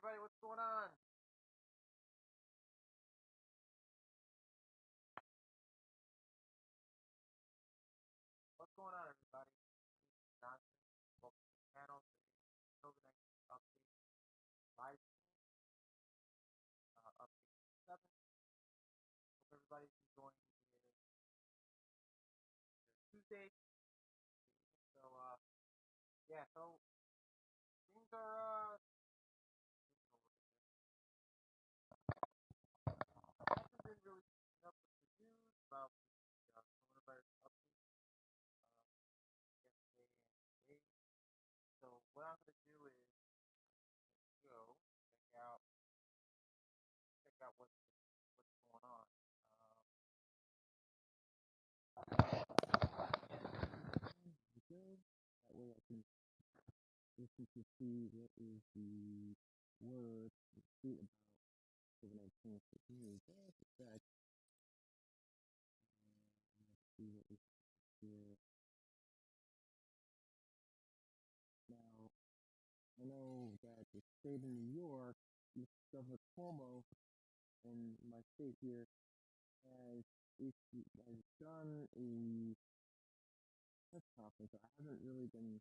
everybody, what's going on? What's going on, everybody? Johnson, welcome to the channel. Today's COVID-19 update live stream, update 7. Hope everybody's enjoying the Tuesday. So, yeah, so things are, hasn't been really keeping up with the news about the coronavirus update yesterday and today. So, what I'm going to do is go check out what's going on. That way I can listen to see what is the word, the tweet about COVID-19. So here, just a sec. Let's see what we here. Now, I know that the state of New York, Governor Cuomo, in my state here, has done a press conference. I haven't really been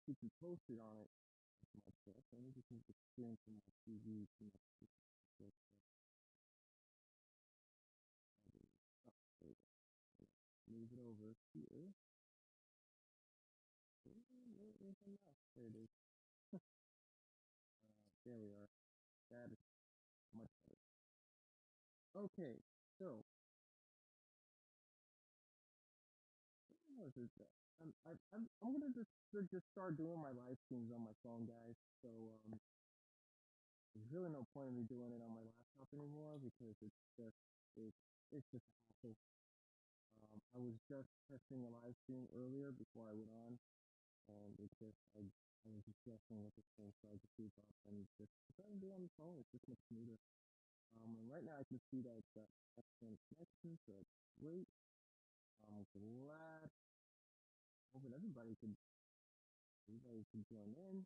keeping posted on it as much. So let me just move the screen from my TV to my PC. Move it over here. There it is. There we are. That is much better. Okay, so what is that? I'm gonna just start doing my live streams on my phone, guys. So there's really no point in me doing it on my laptop anymore because it's just a hassle. I was just testing a live stream earlier before I went on, and I was just guessing what this thing, so I just gave up and just trying to do it on the phone. It's just much smoother. And right now I can see that it's got excellent connection, so it's great. I'm glad. Hoping everybody could join in,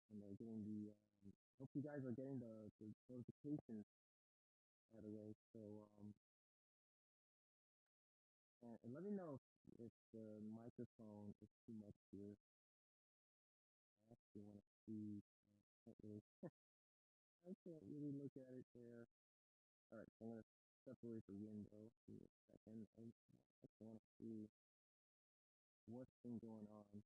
and they're getting the. Hope you guys are getting the notifications right away. So and let me know if the microphone is too much here. I actually want to see. I can't really look at it there. All right, so I'm gonna separate the window. Give me a second. I just want to see what's been going on.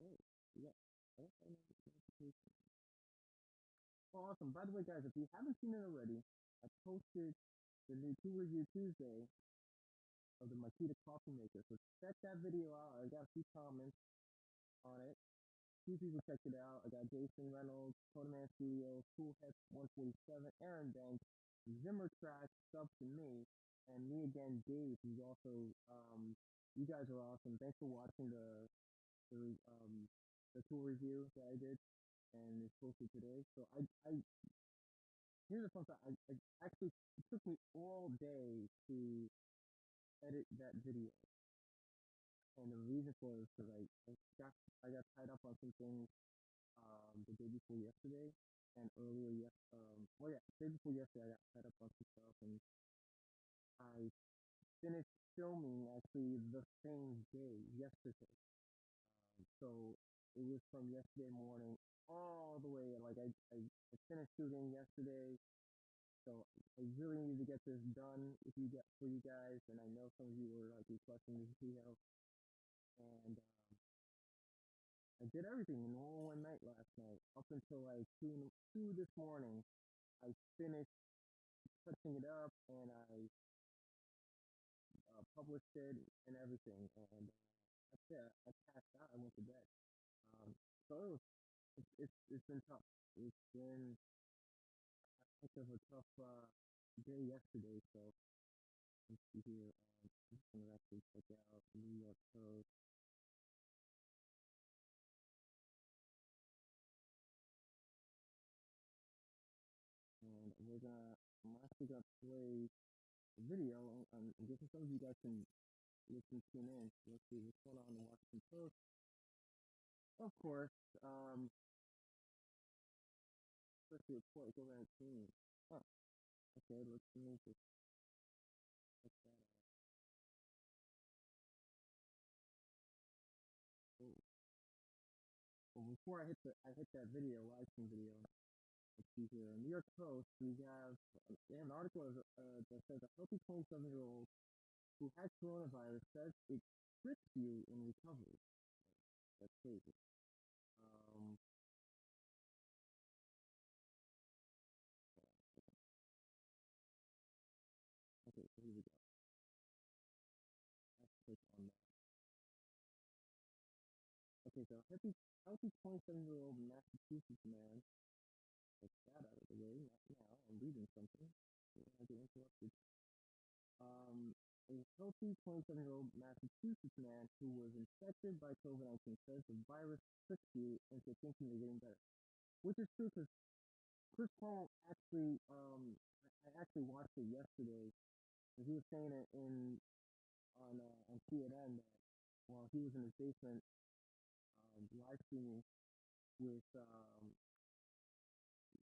Oh, yeah. Awesome. By the way, guys, if you haven't seen it already, I posted the new Tool Review Tuesday of the Makita coffee maker. So check that video out. I got a few comments on it. Few people checked it out. I got Jason Reynolds, Codeman Studios, Coolhead 147, Aaron Banks, Zimmer Track, Sub to Me, and me again, Dave, who's also you guys are awesome. Thanks for watching the tool review that I did and it's posted today. So I here's the fun fact. I actually it took me all day to edit that video. And the reason for it is because I got tied up on some things the day before yesterday and earlier the day before yesterday I got tied up on some stuff and I finished filming actually the same day yesterday. So it was from yesterday morning all the way like I finished shooting yesterday. So I really need to get this done for you guys, and I know some of you were like requesting this video, and I did everything in all one night last night up until like two this morning. I finished touching it up and I published it and everything, and that's it. I passed out. I went to bed. So it's been tough. It's been a heck of a tough day yesterday. So let's see here. I'm just gonna actually check out New York Post. And I'm actually gonna play a video. I'm guessing some of you guys can tune in. Let's see what's going on in the Washington Post. Of course, let's see report COVID-19. Huh. Okay, let's see. Just check that out. Oh. Well, before I hit that video, live stream video. Let's see here. New York Post, they have an article that says a healthy 27-year-old who had coronavirus says it tricks you in recovery. That's crazy. Um, okay, so here we go. Let's click on that. Okay, so healthy 27-year-old Massachusetts man. Get that out of the way. Not now. I'm reading something. I get interrupted. A healthy 27-year-old Massachusetts man who was infected by COVID-19 says the virus tricks you into thinking you're getting better, which is true because Chris Paul actually, I actually watched it yesterday, and he was saying it on CNN that while he was in his basement live streaming with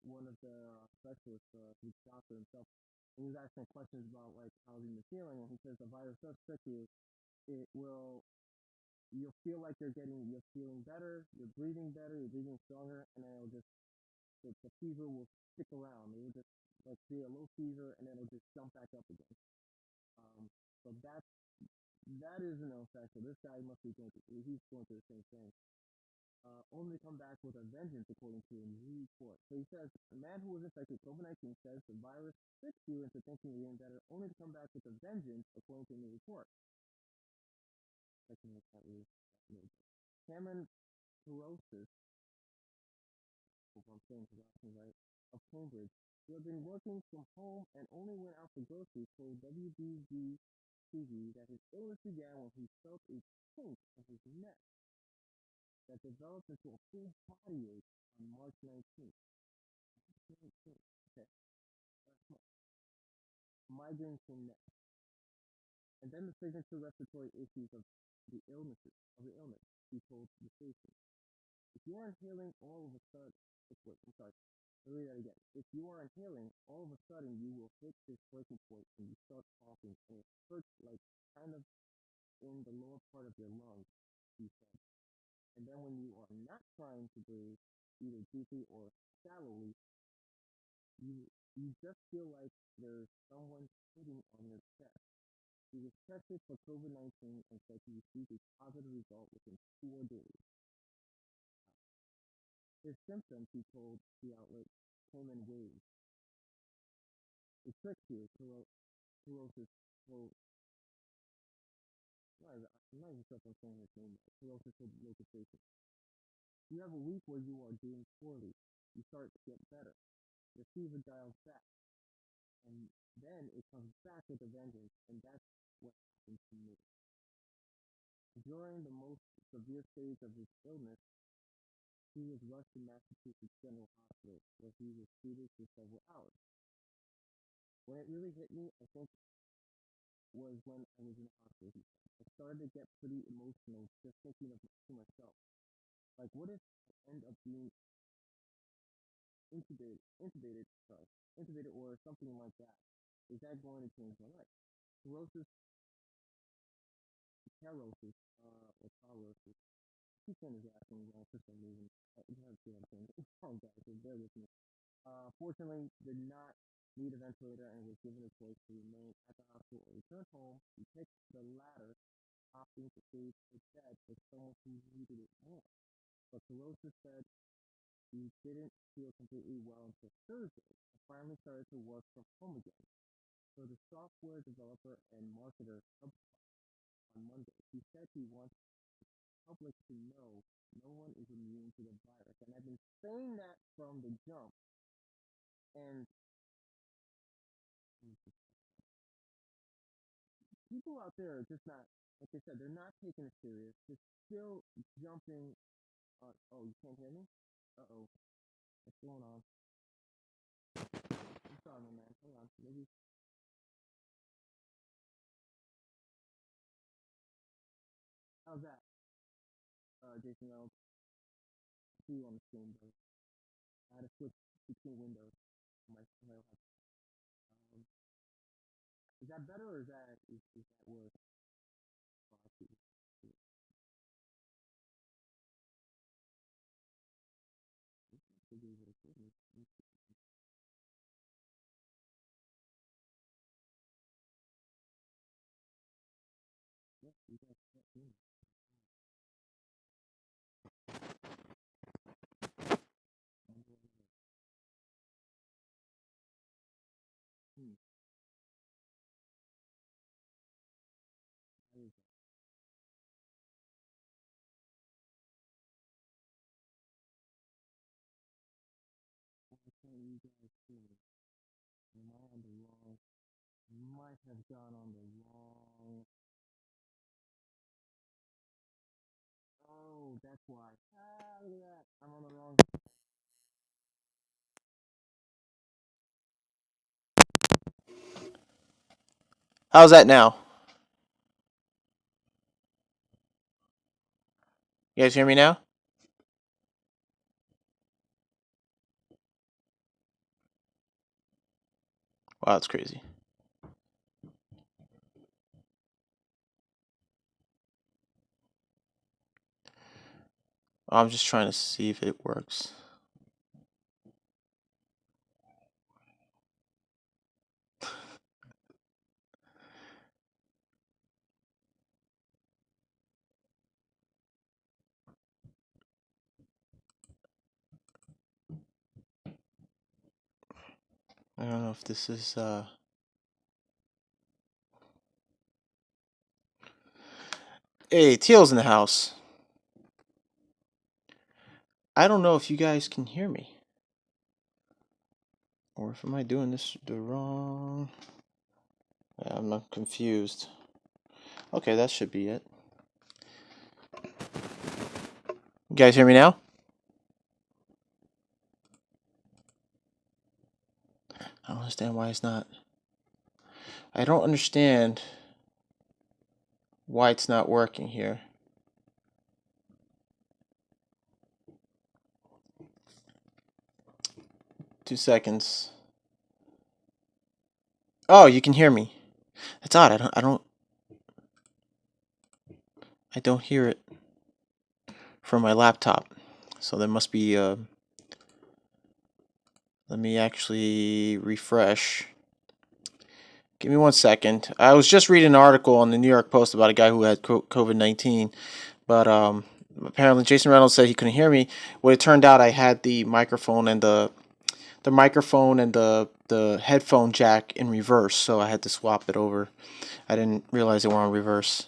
one of the specialists, who's a doctor himself, and he was asking questions about like how he's been feeling, and he says the virus does trick you. It will You'll feel like you're feeling better, you're breathing better, you're breathing stronger, and then the fever will stick around. It will just like be a low fever, and then it'll just jump back up again. Um, so that is an effect. So this guy must be he's going through the same thing. Only to come back with a vengeance, according to a new report. So he says, a man who was infected with COVID-19 says the virus tricks you into thinking you're getting better, only to come back with a vengeance, according to a new report. Cameron Perosis, hope I'm saying his last name right, of Cambridge, who had been working from home and only went out for groceries, told WBZ TV that his illness began when he felt a kink in his neck that developed into a full body ache on March 19th. Okay, last month. Migraine came next, and then the signature respiratory issues of the illness. He told the station, if you are inhaling all of a sudden, wait, I'm sorry. Let me read that again. If you are inhaling, all of a sudden you will hit this breaking point and you start coughing, and it hurts like kind of in the lower part of your lungs, he said. And then when you are not trying to breathe, either deeply or shallowly, you just feel like there's someone sitting on your chest. He was tested for COVID-19 and said he received a positive result within 4 days. His symptoms, he told the outlet, came in waves. It tricks you, Perosis told, I'm not even sure if I'm saying his name right. Perosis told the local station. You have a week where you are doing poorly. You start to get better. Your fever dials back. And then it comes back with a vengeance, and that's what happened to me. During the most severe stage of his illness, he was rushed to Massachusetts General Hospital, where he was treated for several hours. When it really hit me, I think, was when I was in the hospital. I started to get pretty emotional just thinking to myself, like, what if I end up being intubated or something like that? Is that going to change my life? Cirrhosis, Carosis, or Carosis. Keep saying his last name wrong for some reason. You have to see what I'm saying. Oh, guys, so bear with me. Fortunately, did not need a ventilator and was given a choice to remain at the hospital or return home. He picked the latter, opting to stay instead for someone who needed it more. But Pelosi said he didn't feel completely well until Thursday and finally started to work from home again. So the software developer and marketer on Monday, he said he wants the public to know no one is immune to the virus. And I've been saying that from the jump. And people out there are just not, like I said, they're not taking it serious. They're still jumping on. Oh, you can't hear me? Uh-oh. What's going on? I'm sorry, my man. Hold on. Maybe How's that, Jason Reynolds? See you on the screen, bro. I had to switch between windows on my laptop. Um, is that better or is that worse? Oh, I see. Should be able to see me. Yeah, you guys can't see me. Hmm. How is that? Why can't you guys see me? Am I on the wrong? Might have gone on the wrong. Oh, that's why. Ah, look at that. I'm on the wrong. How's that now? You guys hear me now? Wow, that's crazy. I'm just trying to see if it works. I don't know if this is Hey, Teal's in the house. I don't know if you guys can hear me. Or if am I doing this the wrong... Yeah, I'm not confused. Okay, that should be it. You guys hear me now? I don't understand why it's not. I don't understand why it's not working here. Two seconds. Oh, you can hear me. That's odd. I don't hear it from my laptop. So there must be let me actually refresh. Give me 1 second. I was just reading an article on the New York Post about a guy who had COVID-19, but apparently Jason Reynolds said he couldn't hear me. Well, it turned out I had the microphone and the headphone jack in reverse, so I had to swap it over. I didn't realize they were on reverse.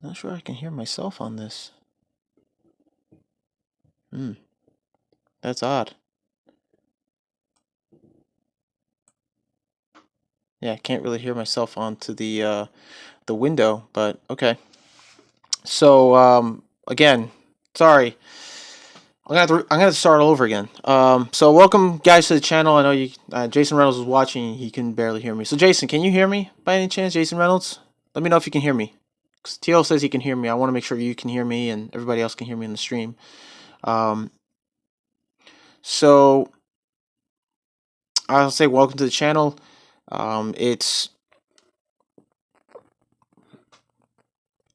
Not sure I can hear myself on this. That's odd. Yeah, I can't really hear myself onto the window, but okay. So again, sorry. I'm gonna start all over again. So welcome guys to the channel. I know you Jason Reynolds was watching. He can barely hear me. So Jason, can you hear me by any chance? Jason Reynolds, let me know if you can hear me. Cause TL says he can hear me. I want to make sure you can hear me and everybody else can hear me in the stream. So I'll say welcome to the channel. It's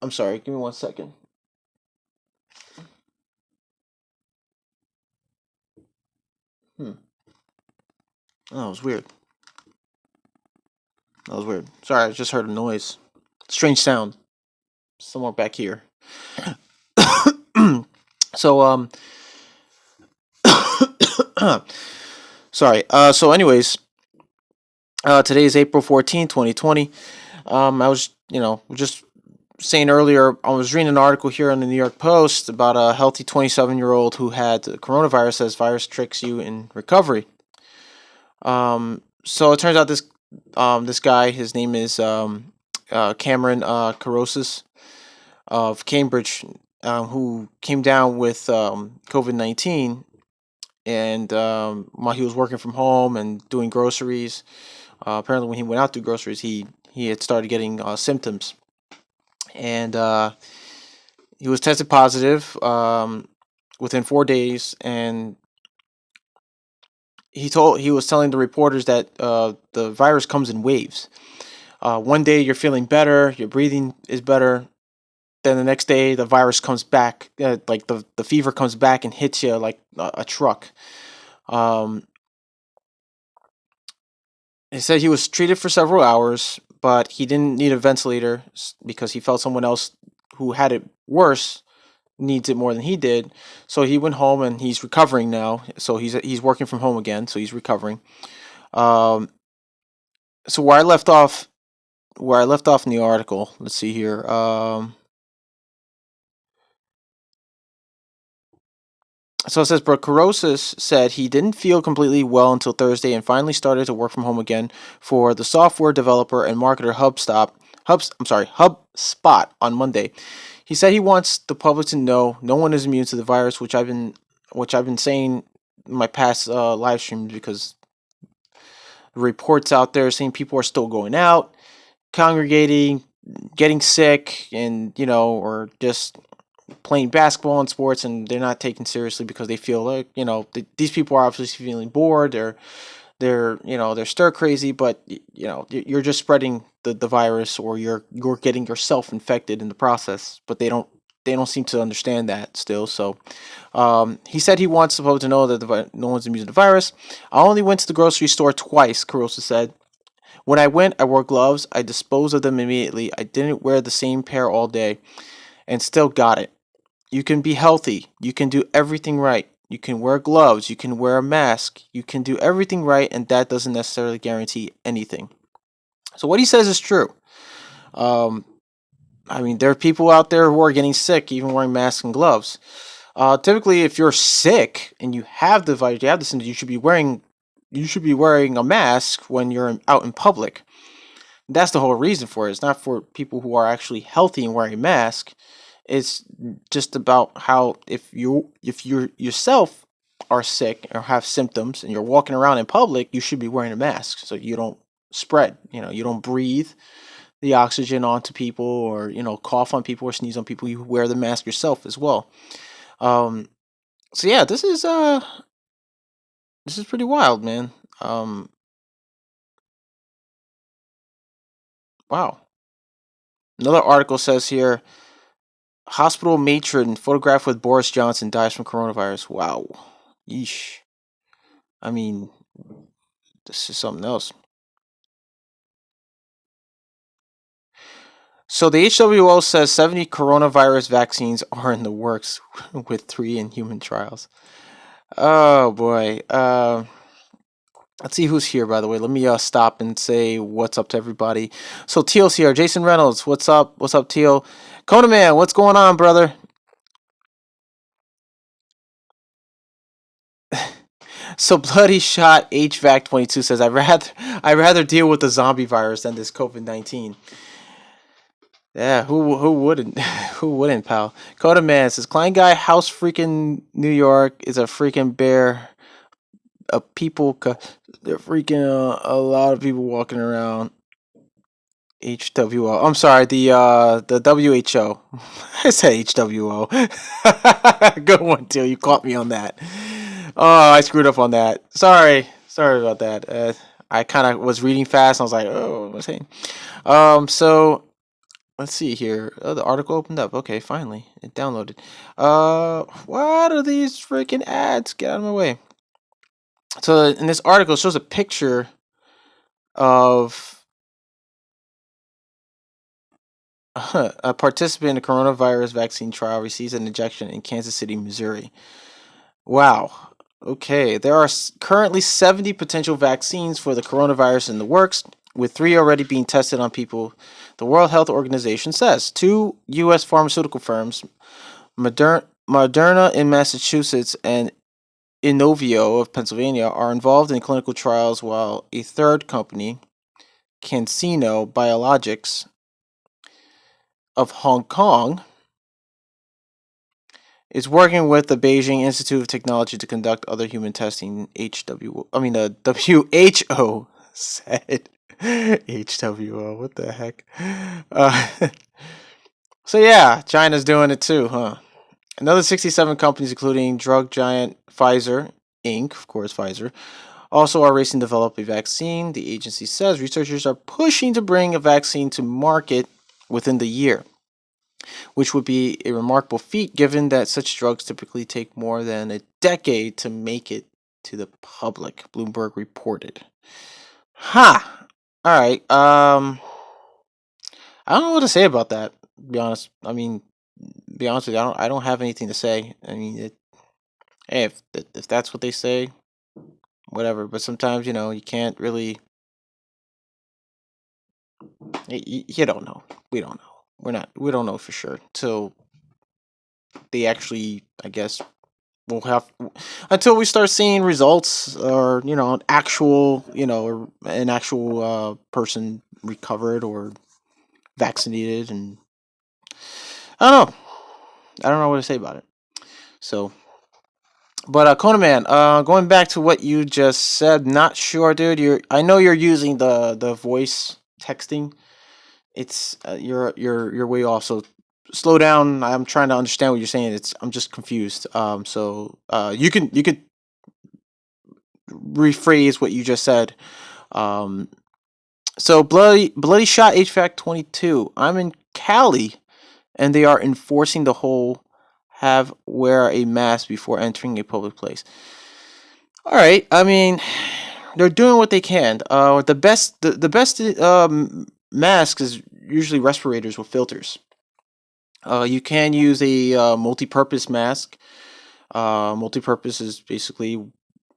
I'm sorry. Give me 1 second. Oh, that was weird. That was weird. Sorry, I just heard a noise. Strange sound. Somewhere back here. So sorry. So anyways, today is April 14th, 2020. I was, just saying earlier, I was reading an article here on the New York Post about a healthy 27-year-old who had coronavirus as virus tricks you in recovery. So it turns out this guy, his name is Cameron Carosis of Cambridge, who came down with COVID-19, and while he was working from home and doing groceries, Apparently, when he went out to groceries, he had started getting symptoms, and he was tested positive within 4 days, and he was telling the reporters that the virus comes in waves. One day you're feeling better, your breathing is better. Then the next day the virus comes back, like the fever comes back and hits you like a truck. Um, he said he was treated for several hours, but he didn't need a ventilator because he felt someone else who had it worse needs it more than he did. So he went home and he's recovering now. So he's working from home again. So he's recovering. Um, so where I left off in the article. Let's see here. So it says, but Carosis said he didn't feel completely well until Thursday and finally started to work from home again for the software developer and marketer HubSpot on Monday. He said he wants the public to know no one is immune to the virus, which I've been saying in my past live streams because reports out there saying people are still going out, congregating, getting sick, and or just playing basketball and sports, and they're not taken seriously because they feel like these people are obviously feeling bored. They're stir crazy, but you're just spreading the virus, or you're getting yourself infected in the process. But they don't seem to understand that still. So he said he wants the public to know that no one's immune to the virus. I only went to the grocery store twice, Carosa said. When I went, I wore gloves. I disposed of them immediately. I didn't wear the same pair all day and still got it. You can be healthy. You can do everything right. You can wear gloves. You can wear a mask. You can do everything right, and that doesn't necessarily guarantee anything. So what he says is true. Um, I mean, there are people out there who are getting sick, even wearing masks and gloves. Typically, if you're sick and you have the virus, you have the symptoms, you should be wearing a mask when you're out in public. That's the whole reason for it. It's not for people who are actually healthy and wearing a mask. It's just about how if you yourself are sick or have symptoms and you're walking around in public, you should be wearing a mask so you don't spread. You don't breathe the oxygen onto people, or cough on people or sneeze on people. You wear the mask yourself as well. Um, so yeah, this is pretty wild, man. Um, wow. Another article says here, hospital matron photographed with Boris Johnson dies from coronavirus. Wow. Yeesh. I mean, this is something else. So the HWO says 70 coronavirus vaccines are in the works, with 3 in human trials. Oh boy. Let's see who's here, by the way. Let me stop and say what's up to everybody. So Teal's here. Jason Reynolds, what's up? What's up, Teal? Conan Man, what's going on, brother? So Bloody Shot HVAC 22 says I rather deal with the zombie virus than this COVID-19. Yeah, who wouldn't? Who wouldn't, pal? Coda Man says KleinGuy House freaking New York is a freaking bear. They're freaking a lot of people walking around. HWO. I'm sorry, the WHO. I said HWO. Good one, too. You caught me on that. Oh, I screwed up on that. Sorry about that. I kind of was reading fast. And I was like, oh, what am I saying? So let's see here. Oh, the article opened up. Okay, finally, it downloaded. What are these freaking ads? Get out of my way. So in this article, it shows a picture of a participant in a coronavirus vaccine trial receives an injection in Kansas City, Missouri. Wow. Okay, there are currently 70 potential vaccines for the coronavirus in the works, with 3 already being tested on people. The World Health Organization says 2 U.S. pharmaceutical firms, Moderna in Massachusetts and Inovio of Pennsylvania, are involved in clinical trials, while a third company, CanSino Biologics of Hong Kong, is working with the Beijing Institute of Technology to conduct other human testing. WHO said HWO. What the heck? Uh, so yeah, China's doing it too, huh? Another 67 companies, including drug giant Pfizer Inc., of course, Pfizer, also are racing to develop a vaccine. The agency says researchers are pushing to bring a vaccine to market within the year, which would be a remarkable feat given that such drugs typically take more than a decade to make it to the public, Bloomberg reported. Ha! All right. I don't know what to say about that. To be honest. I mean, be honest with you, I don't have anything to say. I mean, hey, if that's what they say, whatever. But sometimes, you can't really. You don't know. We don't know. We don't know for sure till they actually, I guess, we'll have until we start seeing results, or an actual, or an actual person recovered or vaccinated. And I don't know. I don't know what to say about it. So, but Conan Man, going back to what you just said, not sure, dude. I know you're using the voice texting. It's you're way off. So slow down. I'm trying to understand what you're saying. I'm just confused. So you could rephrase what you just said. Um, so bloody shot HVAC 22. I'm in Cali, and they are enforcing the whole have wear a mask before entering a public place. All right. I mean, they're doing what they can. The best mask is usually respirators with filters. You can use a multi-purpose mask. Multi-purpose is basically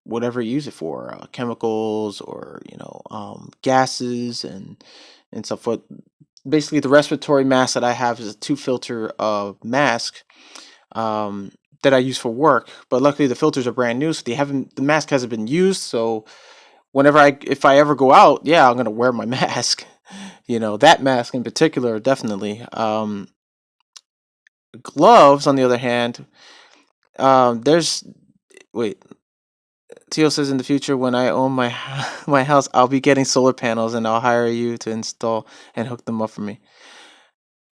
whatever you use it for, chemicals or gases and stuff. But basically, the respiratory mask that I have is a two-filter mask. That I use for work, but luckily the filters are brand new, so the mask hasn't been used. So if I ever go out, yeah, I'm gonna wear my mask. That mask in particular, definitely. Gloves, on the other hand, there's wait. Tio says in the future when I own my my house, I'll be getting solar panels and I'll hire you to install and hook them up for me.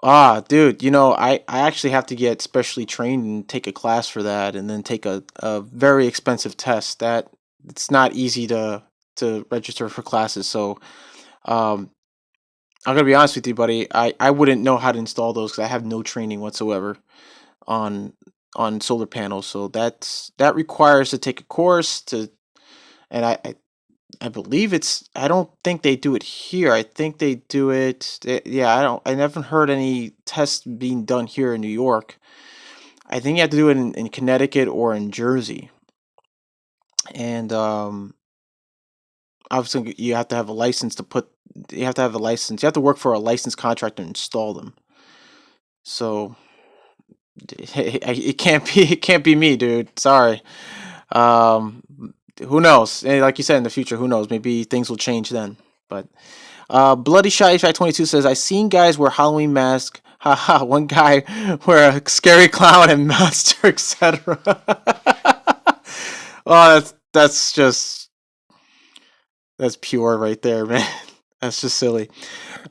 Ah, dude, I actually have to get specially trained and take a class for that and then take a very expensive test. That it's not easy to register for classes. So, um, I'm gonna be honest with you, buddy. I wouldn't know how to install those because I have no training whatsoever on on solar panels. So that requires to take a course and I believe I don't think they do it here. I think they do it. Yeah, I never heard any tests being done here in New York. I think you have to do it in Connecticut or in Jersey. And obviously you have to have a license you have to have a license. You have to work for a licensed contractor to install them. So it can't be me, dude. Sorry. Um, who knows? Like you said, in the future, who knows? Maybe things will change then. But Bloody Shot HVAC 22 says, I seen guys wear Halloween masks. Haha, one guy wear a scary clown and monster, etc. Oh, that's pure right there, man. That's just silly.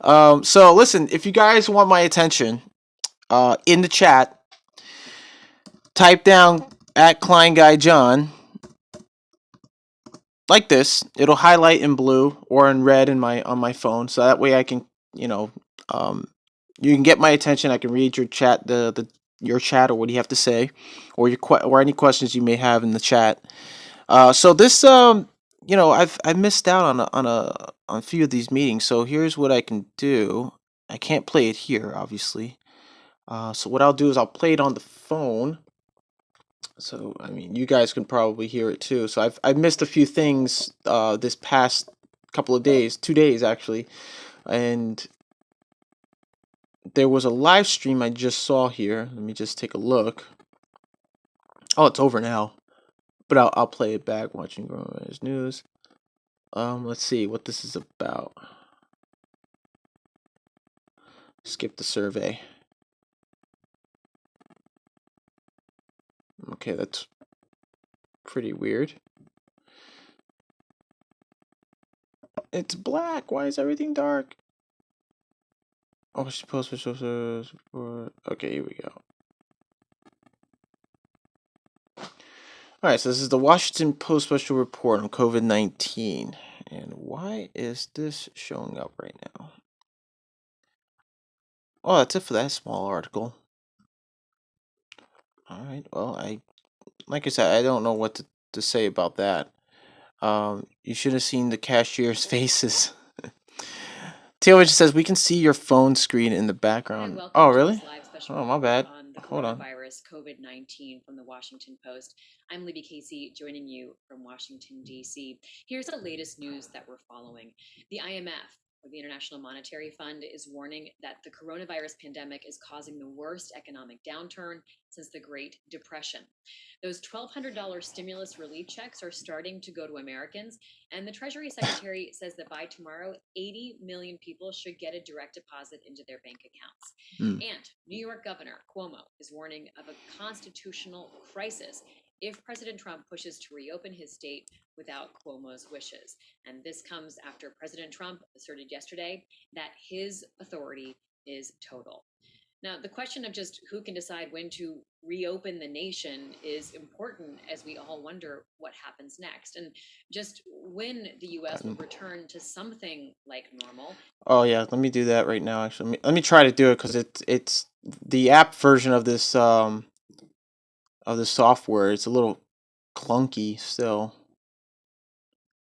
So listen, if you guys want my attention, in the chat, type down at KleinGuy Jon like this. It'll highlight in blue or in red on my phone, so that way I can, um, you can get my attention. I can read your chat, your chat, or what you have to say, or or any questions you may have in the chat. So this, I've missed out on a few of these meetings. So here's what I can do. I can't play it here, obviously. So what I'll do is I'll play it on the phone. So I mean, you guys can probably hear it too. So I've missed a few things this past couple of days, 2 days actually, and there was a live stream I just saw here. Let me just take a look. Oh, it's over now, but I'll play it back. Watching coronavirus news. Let's see what this is about. Skip the survey. Okay, that's pretty weird. It's black. Why is everything dark? Oh, she posted. Okay, here we go. All right, so this is the Washington Post special report on COVID-19. And why is this showing up right now? Oh, that's it for that small article. All right, well, like I said, I don't know what to say about that. You should have seen the cashier's faces. Taylor just says we can see your phone screen in the background. Hi, Oh, welcome to really? this live special Oh, my report bad. on the Hold on. coronavirus COVID-19 from the Washington Post. I'm Libby Casey, joining you from Washington, D.C. Here's the latest news that we're following. The IMF, or the International Monetary Fund, is warning that the coronavirus pandemic is causing the worst economic downturn since the Great Depression. Those $1,200 stimulus relief checks are starting to go to Americans, and the Treasury Secretary says that by tomorrow, 80 million people should get a direct deposit into their bank accounts. And New York Governor Cuomo is warning of a constitutional crisis if President Trump pushes to reopen his state without Cuomo's wishes. And this comes after President Trump asserted yesterday that his authority is total. Now, the question of just who can decide when to reopen the nation is important as we all wonder what happens next and just when the U.S. will return to something like normal. Oh yeah, let me do that right now. Actually, let me try to do it because it's the app version of this of the software. It's a little clunky still.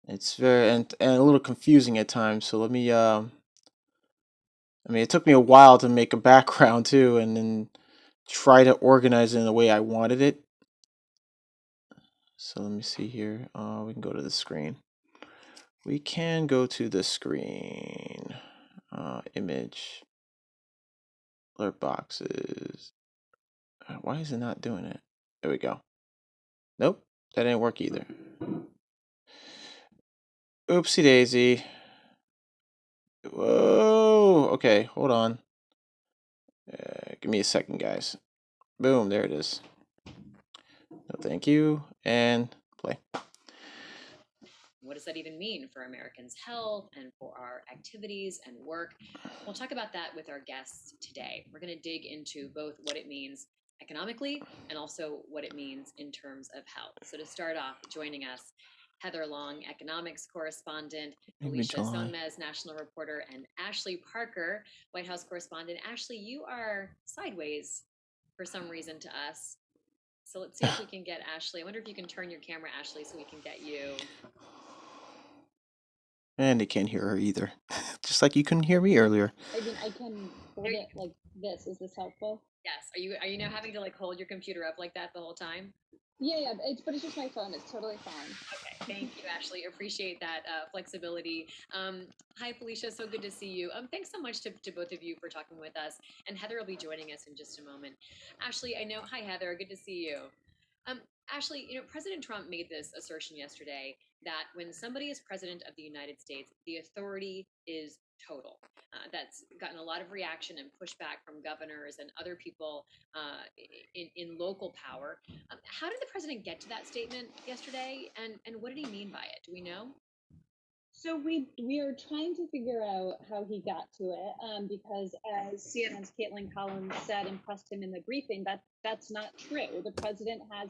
It's very and a little confusing at times. So let me I mean, it took me a while to make a background too, and then try to organize it in the way I wanted it. So let me see here. We can go to the screen. We can go to the screen. Image. Alert boxes. Why is it not doing it? There we go. Nope, that didn't work either. Oopsie daisy. Whoa. Okay, hold on. Give me a second, guys. Boom, there it is. No, thank you. And play. What does that even mean for Americans' health and for our activities and work? We'll talk about that with our guests today. We're going to dig into both what it means economically and also what it means in terms of health. So to start off, joining us, Heather Long, economics correspondent, Alicia Sonmez, national reporter, and Ashley Parker, White House correspondent. Ashley, you are sideways for some reason to us. So let's see if we can get Ashley. I wonder if you can turn your camera, Ashley, so we can get you. And they can't hear her either. Just like you couldn't hear me earlier. I mean, I can hold it like this. Is this helpful? Yes. Are you now having to like hold your computer up like that the whole time? Yeah. But it's just my phone. It's totally fine. Okay. Thank you, Ashley. Appreciate that flexibility. Hi, Felicia. So good to see you. Thanks so much to both of you for talking with us. And Heather will be joining us in just a moment. Ashley, I know. Hi, Heather. Good to see you. Ashley, President Trump made this assertion yesterday that when somebody is president of the United States, the authority is total. That's gotten a lot of reaction and pushback from governors and other people in local power. How did the president get to that statement yesterday, and what did he mean by it? Do we know? So we are trying to figure out how he got to it, because as CNN's Caitlin Collins said and pressed him in the briefing, that's not true. The president has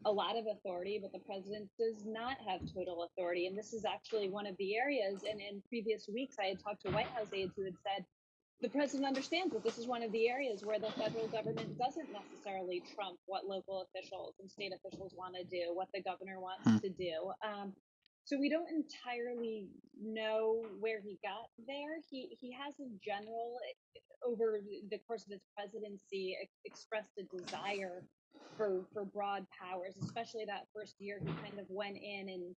a lot of authority, but the president does not have total authority. And this is actually one of the areas, and in previous weeks, I had talked to White House aides who had said, the president understands that this is one of the areas where the federal government doesn't necessarily trump what local officials and state officials want to do, what the governor wants to do. So we don't entirely know where he got there. He has in general, over the course of his presidency, expressed a desire for broad powers, especially that first year he kind of went in and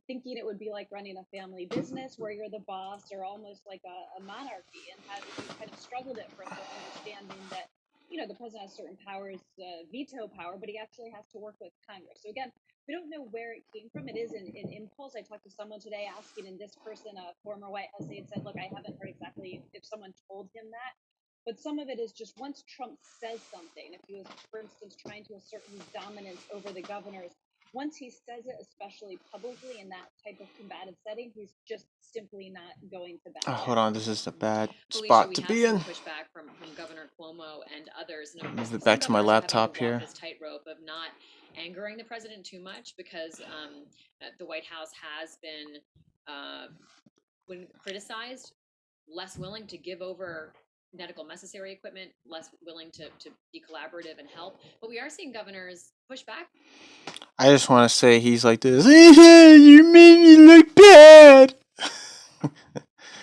thinking it would be like running a family business where you're the boss or almost like a monarchy, and had kind of struggled at first with understanding that the president has certain powers, veto power, but he actually has to work with Congress. So again, we don't know where it came from. It is an impulse. I talked to someone today asking, and this person, a former White House aide, said, look, I haven't heard exactly if someone told him that, but some of it is just once Trump says something, if he was, for instance, trying to assert his dominance over the governors, once he says it, especially publicly in that type of combative setting, he's just simply not going to back Hold down. on, this is a bad Felicia, spot we to have be seen in. pushback from Governor Cuomo and others. And Move it some back to my governors are having to laptop walk here. this tightrope of not angering the president too much because the White House has been, when criticized, less willing to give over medical necessary equipment, less willing to be collaborative and help. But we are seeing governors push back. I just want to say he's like this. You made me look bad.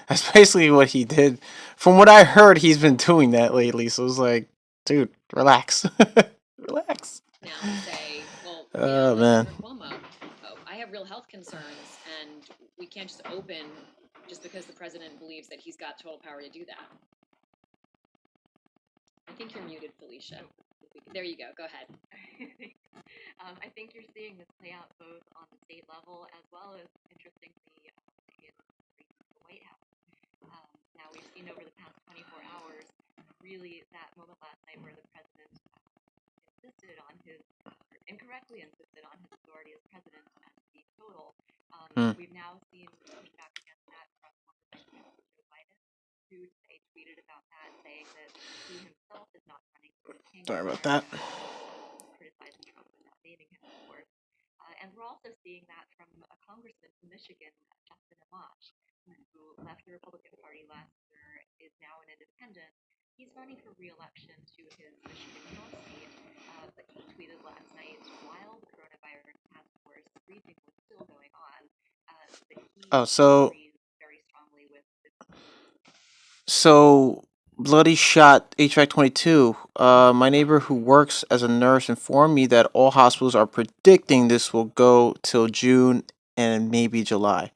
That's basically what he did. From what I heard, he's been doing that lately. So it's like, dude, relax, relax. Now say, well, Oh, like man. Governor Cuomo, I have real health concerns, and we can't just open just because the president believes that he's got total power to do that. I think you're muted, Felicia. There you go. Go ahead. I think you're seeing this play out both on the state level as well as, interestingly, in the White House. Now, we've seen over the past 24 hours, really that moment last night where the president insisted on his, or incorrectly insisted on his authority as president and the total. We've now seen pushback against that from former Vice President Joe Biden, who today tweeted about that, saying that he himself is not running for the king. Sorry about that. Criticizing Trump without naming him, of course. And we're also seeing that from a congressman from Michigan, Justin Amash, who left the Republican Party last year, is now an independent. He's running for re-election to his Michigan House seat, but he tweeted last night while the coronavirus task force briefing was still going on that he agrees very strongly with this. So bloody shot HVAC 22. My neighbor who works as a nurse informed me that all hospitals are predicting this will go till June and maybe July.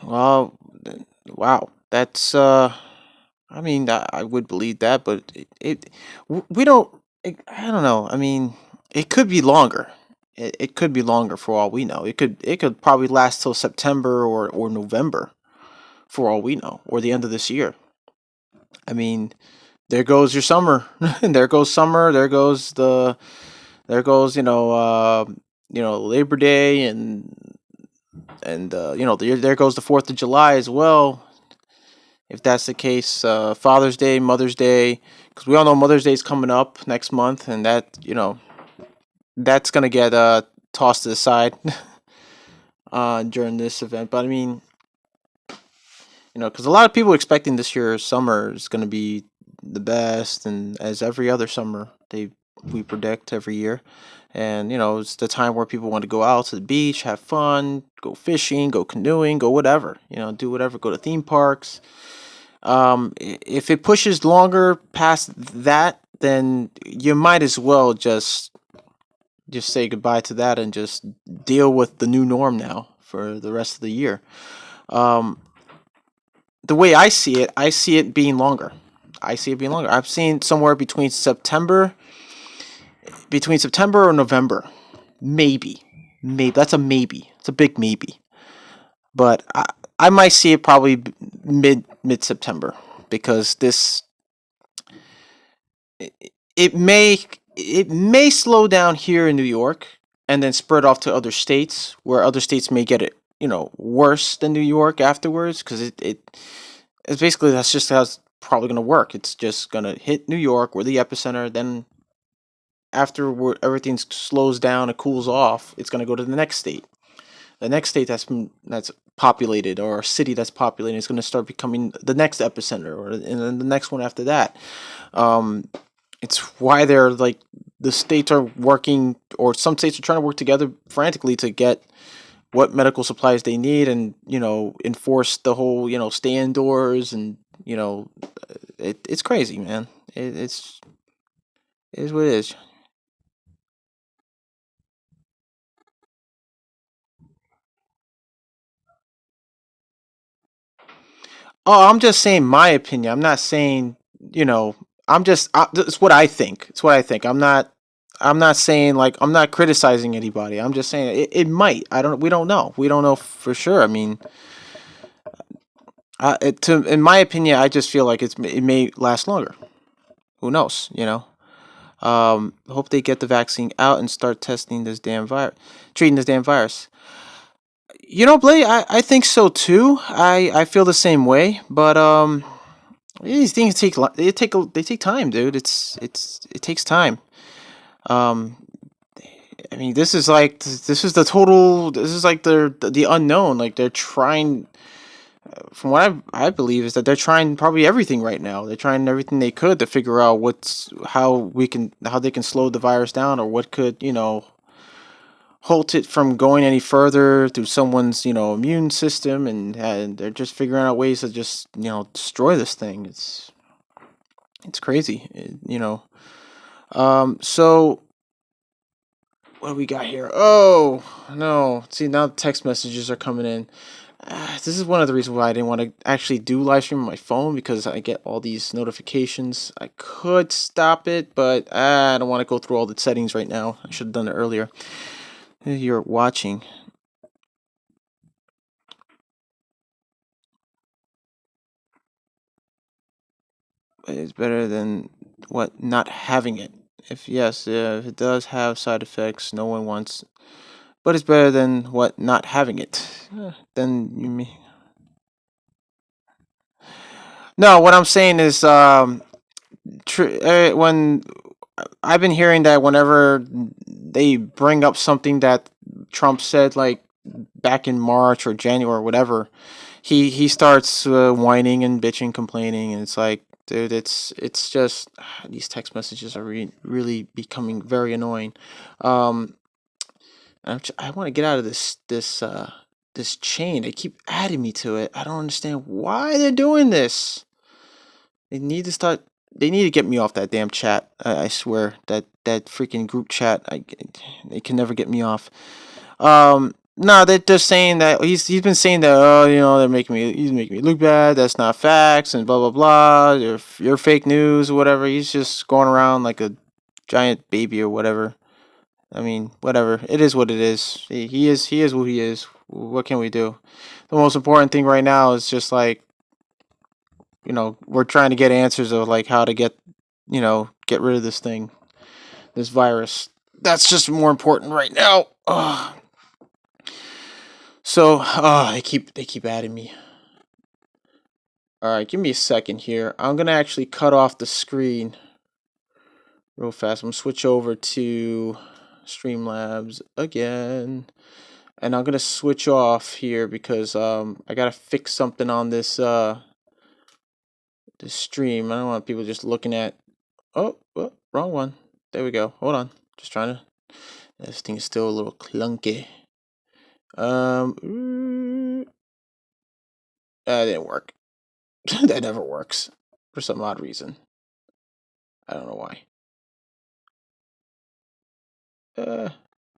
Well, wow, that's I mean, I would believe that, but we don't. I don't know. I mean, it could be longer. It could be longer for all we know. It could probably last till September or November, for all we know, or the end of this year. I mean, there goes your summer. There goes summer. There goes Labor Day and there goes the 4th of July as well. If that's the case, Father's Day, Mother's Day, because we all know Mother's Day is coming up next month, and that's gonna get tossed to the side during this event. But I mean, because a lot of people are expecting this year's summer is gonna be the best, and as every other summer we predict every year, and it's the time where people want to go out to the beach, have fun, go fishing, go canoeing, go whatever, do whatever, go to theme parks. If it pushes longer past that, then you might as well just say goodbye to that and just deal with the new norm now for the rest of the year. The way I see it being longer. I've seen somewhere between September or November, maybe. That's a maybe. It's a big maybe. But I might see it probably mid September, because it may slow down here in New York and then spread off to other states, where other states may get it worse than New York afterwards, because it's basically, that's just how it's probably going to work. It's just going to hit New York, we're the epicenter, then after everything slows down and cools off, it's going to go to the next state. The next state that's populated, or a city that's populated, is going to start becoming the next epicenter, or and then the next one after that. It's why they're like, the states are working, or some states are trying to work together frantically to get what medical supplies they need, and enforce the whole stay indoors, and it's crazy, man. It is what it is. Oh, I'm just saying my opinion. I'm not saying, it's what I think. It's what I think. I'm not saying, like, I'm not criticizing anybody. I'm just saying it might. We don't know. We don't know for sure. I mean, in my opinion, I just feel like it may last longer. Who knows, Hope they get the vaccine out and start testing this damn virus, treating this damn virus. You know, Blake, I think so too. I feel the same way, but these things they take time, dude. It takes time. Um, I mean, this is the total. This is like the unknown. Like they're trying. From what I believe is that they're trying probably everything right now. They're trying everything they could to figure out how they can slow the virus down, or what could halt it from going any further through someone's immune system, and they're just figuring out ways to just destroy this thing. It's crazy, So what do we got here? Oh no! See, now the text messages are coming in. This is one of the reasons why I didn't want to actually do live stream on my phone, because I get all these notifications. I could stop it, but I don't want to go through all the settings right now. I should have done it earlier. You're watching. It's better than what not having it. If it does have side effects, no one wants. But it's better than what not having it. Then you may. No, what I'm saying is, when I've been hearing that whenever they bring up something that Trump said, like back in March or January or whatever, he starts whining and bitching, complaining, and it's like, dude, it's just these text messages are really becoming very annoying. Um, I want to get out of this chain. They keep adding me to it. I don't understand why they're doing this. They need to start. They need to get me off that damn chat. I swear that freaking group chat. They can never get me off. No, they're just saying that he's been saying that. Oh, he's making me look bad. That's not facts and blah blah blah. You're fake news or whatever. He's just going around like a giant baby or whatever. I mean, whatever. It is what it is. He is who he is. What can we do? The most important thing right now is just like, we're trying to get answers of like how to get rid of this thing, this virus. That's just more important right now. Ugh. So, they keep adding me. All right, give me a second here. I'm gonna actually cut off the screen real fast. I'm gonna switch over to Streamlabs again, and I'm gonna switch off here because I gotta fix something on this stream. I don't want people just looking at. Oh, wrong one. There we go. Hold on. Just trying to. This thing is still a little clunky. That didn't work. That never works for some odd reason. I don't know why.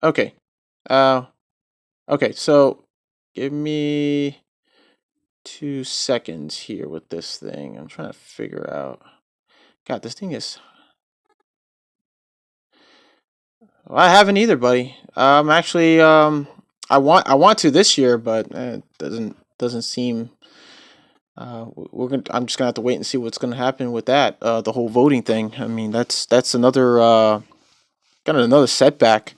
Okay. Okay. So, give me 2 seconds here with this thing. I'm trying to figure out. God, this thing is. Well, I haven't either, buddy. Actually, I want to this year, but it doesn't seem. I'm just gonna have to wait and see what's gonna happen with that. The whole voting thing. I mean, that's another kind of another setback.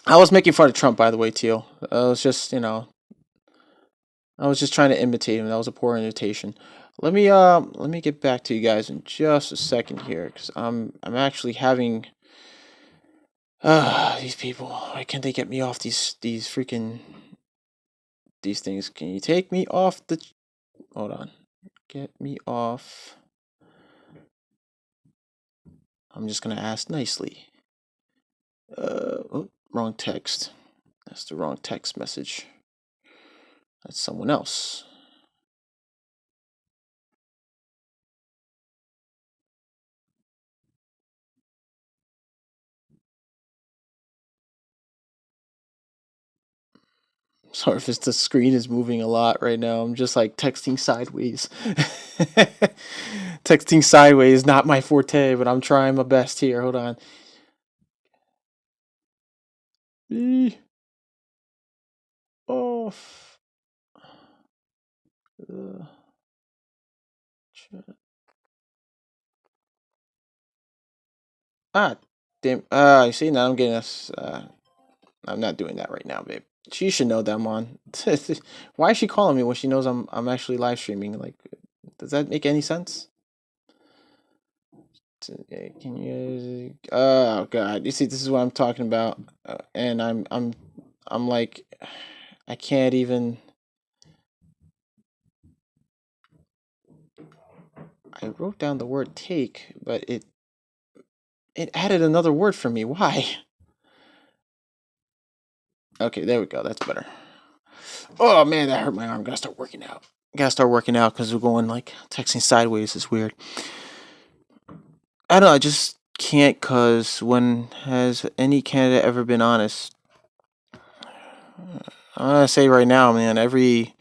I was making fun of Trump, by the way, Teal. I was just trying to imitate him. That was a poor imitation. Let me get back to you guys in just a second here, because I'm actually having these people. Why can't they get me off these freaking these things? Can you take me off the? Hold on. Get me off. I'm just gonna ask nicely. Wrong text. That's the wrong text message. That's someone else. Sorry if the screen is moving a lot right now. I'm just like texting sideways. Texting sideways is not my forte, but I'm trying my best here. Hold on. Be off. Chat. Ah, damn. You see, now I'm getting us. I'm not doing that right now, babe. She should know that I'm on. Why is she calling me when she knows I'm actually live streaming? Like, does that make any sense? Can you? Oh God! You see, this is what I'm talking about, and I'm like, I can't even. I wrote down the word take, but it added another word for me. Why? Okay, there we go. That's better. Oh man, that hurt my arm. Gotta start working out. Gotta start working out because we're going like texting sideways. It's weird. I don't know. I just can't. Cause when has any candidate ever been honest? I'm gonna say right now, man. To be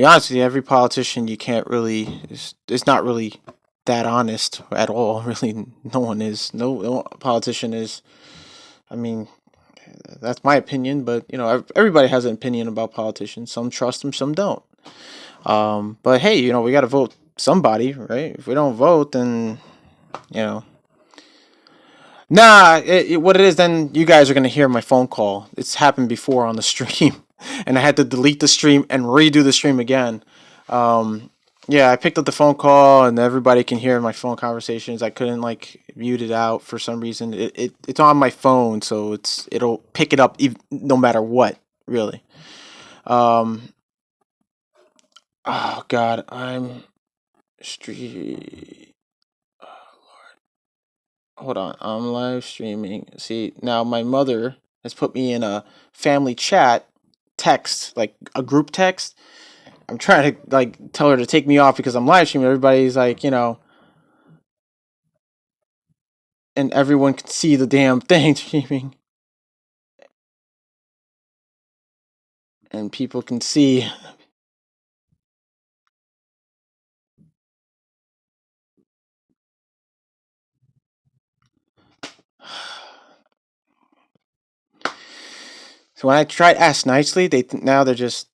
honest with you, every politician you can't really. It's not really that honest at all. Really, no one is. No politician is. I mean, that's my opinion, but everybody has an opinion about politicians. Some trust them, some don't. But hey, we got to vote somebody, right? If we don't vote, then you know, nah. What it is, then you guys are gonna hear my phone call. It's happened before on the stream, and I had to delete the stream and redo the stream again. Um, yeah, I picked up the phone call, and everybody can hear my phone conversations. I couldn't like mute it out for some reason. It's on my phone, so it'll pick it up no matter what, really. Um, oh God, I'm street. Hold on, I'm live streaming. See, now my mother has put me in a family chat text, like a group text. I'm trying to like tell her to take me off because I'm live streaming. Everybody's like, and everyone can see the damn thing streaming, and people can see. So when I try to ask nicely, now they're just,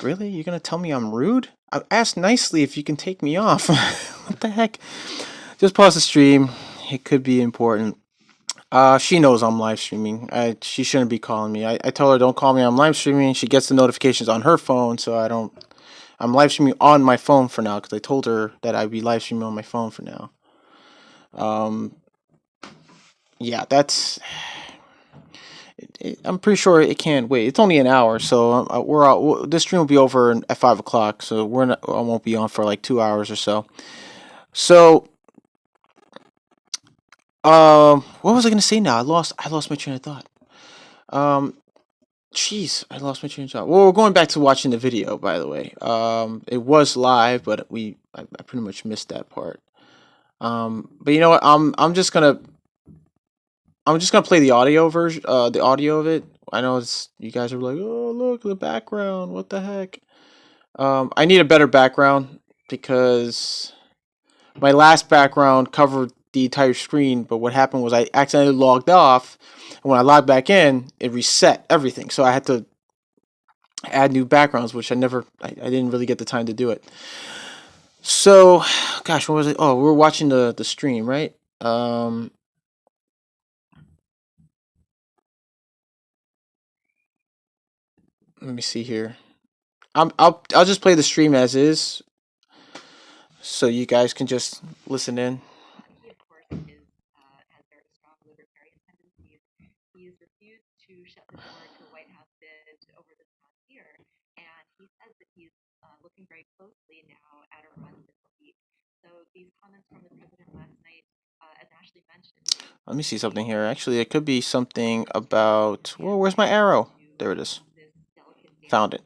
really? You're gonna tell me I'm rude? I asked nicely if you can take me off. What the heck? Just pause the stream. It could be important. She knows I'm live streaming. She shouldn't be calling me. I tell her don't call me. I'm live streaming. She gets the notifications on her phone, so I don't. I'm live streaming on my phone for now because I told her that I'd be live streaming on my phone for now. Um, yeah, that's. I'm pretty sure it can't wait. It's only an hour, so we're out. This stream will be over at 5 o'clock, so I won't be on for like 2 hours or so. So, what was I gonna say now? I lost my train of thought. Um, Jeez, I lost my train of thought. Well, we're going back to watching the video, by the way. It was live, but I pretty much missed that part. But you know what? I'm just gonna play the audio version, the audio of it. I know you guys are like, oh look the background, what the heck? I need a better background because my last background covered the entire screen, but what happened was I accidentally logged off, and when I logged back in, it reset everything. So I had to add new backgrounds, which I didn't really get the time to do it. So, gosh, what was it? Oh, we were watching the stream, right? Let me see here. I'll just play the stream as is, so you guys can just listen in. He, of course, has very strong libertarian tendencies. He's refused to shut the door to a White House bid over this past year, and he says that he's looking very closely now at a run to defeat. So these comments from the president last night, as Ashley mentioned. Let me see something here. Actually, it could be something about. Whoa, where's my arrow? There it is. Found it.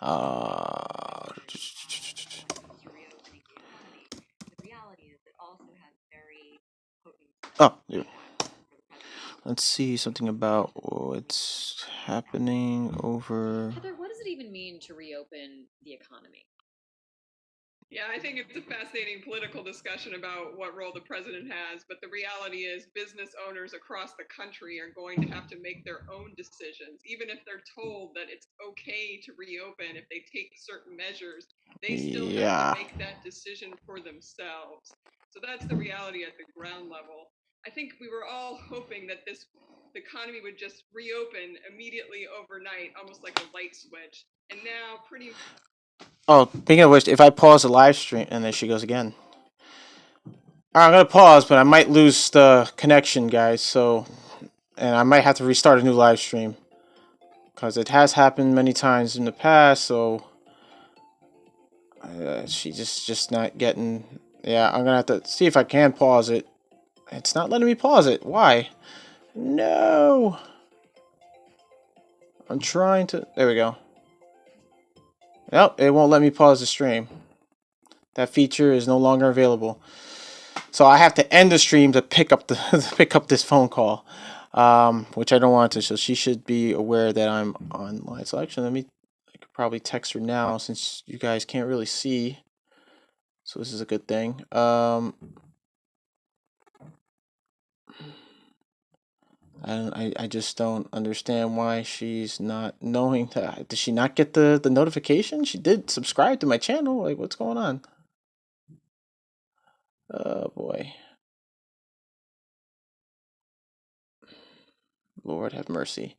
Oh, yeah. Let's see something about what's happening over. Heather, what does it even mean to reopen the economy? Yeah, I think it's a fascinating political discussion about what role the president has, but the reality is business owners across the country are going to have to make their own decisions. Even if they're told that it's okay to reopen if they take certain measures, they still have to make that decision for themselves. So that's the reality at the ground level. I think we were all hoping that the economy would just reopen immediately overnight, almost like a light switch. And now, pretty. Oh, speaking of which, if I pause the live stream, and there she goes again. All right, I'm gonna pause, but I might lose the connection, guys. So, and I might have to restart a new live stream because it has happened many times in the past. So, she's just not getting. Yeah, I'm gonna have to see if I can pause it. It's not letting me pause it. Why? No. I'm trying to. There we go. Nope, it won't let me pause the stream. That feature is no longer available. So I have to end the stream to pick up this phone call, which I don't want to. So she should be aware that I'm on live selection. I could probably text her now since you guys can't really see. So this is a good thing. I just don't understand why she's not knowing that. Did she not get the notification? She did subscribe to my channel. Like, what's going on? Oh boy. Lord have mercy.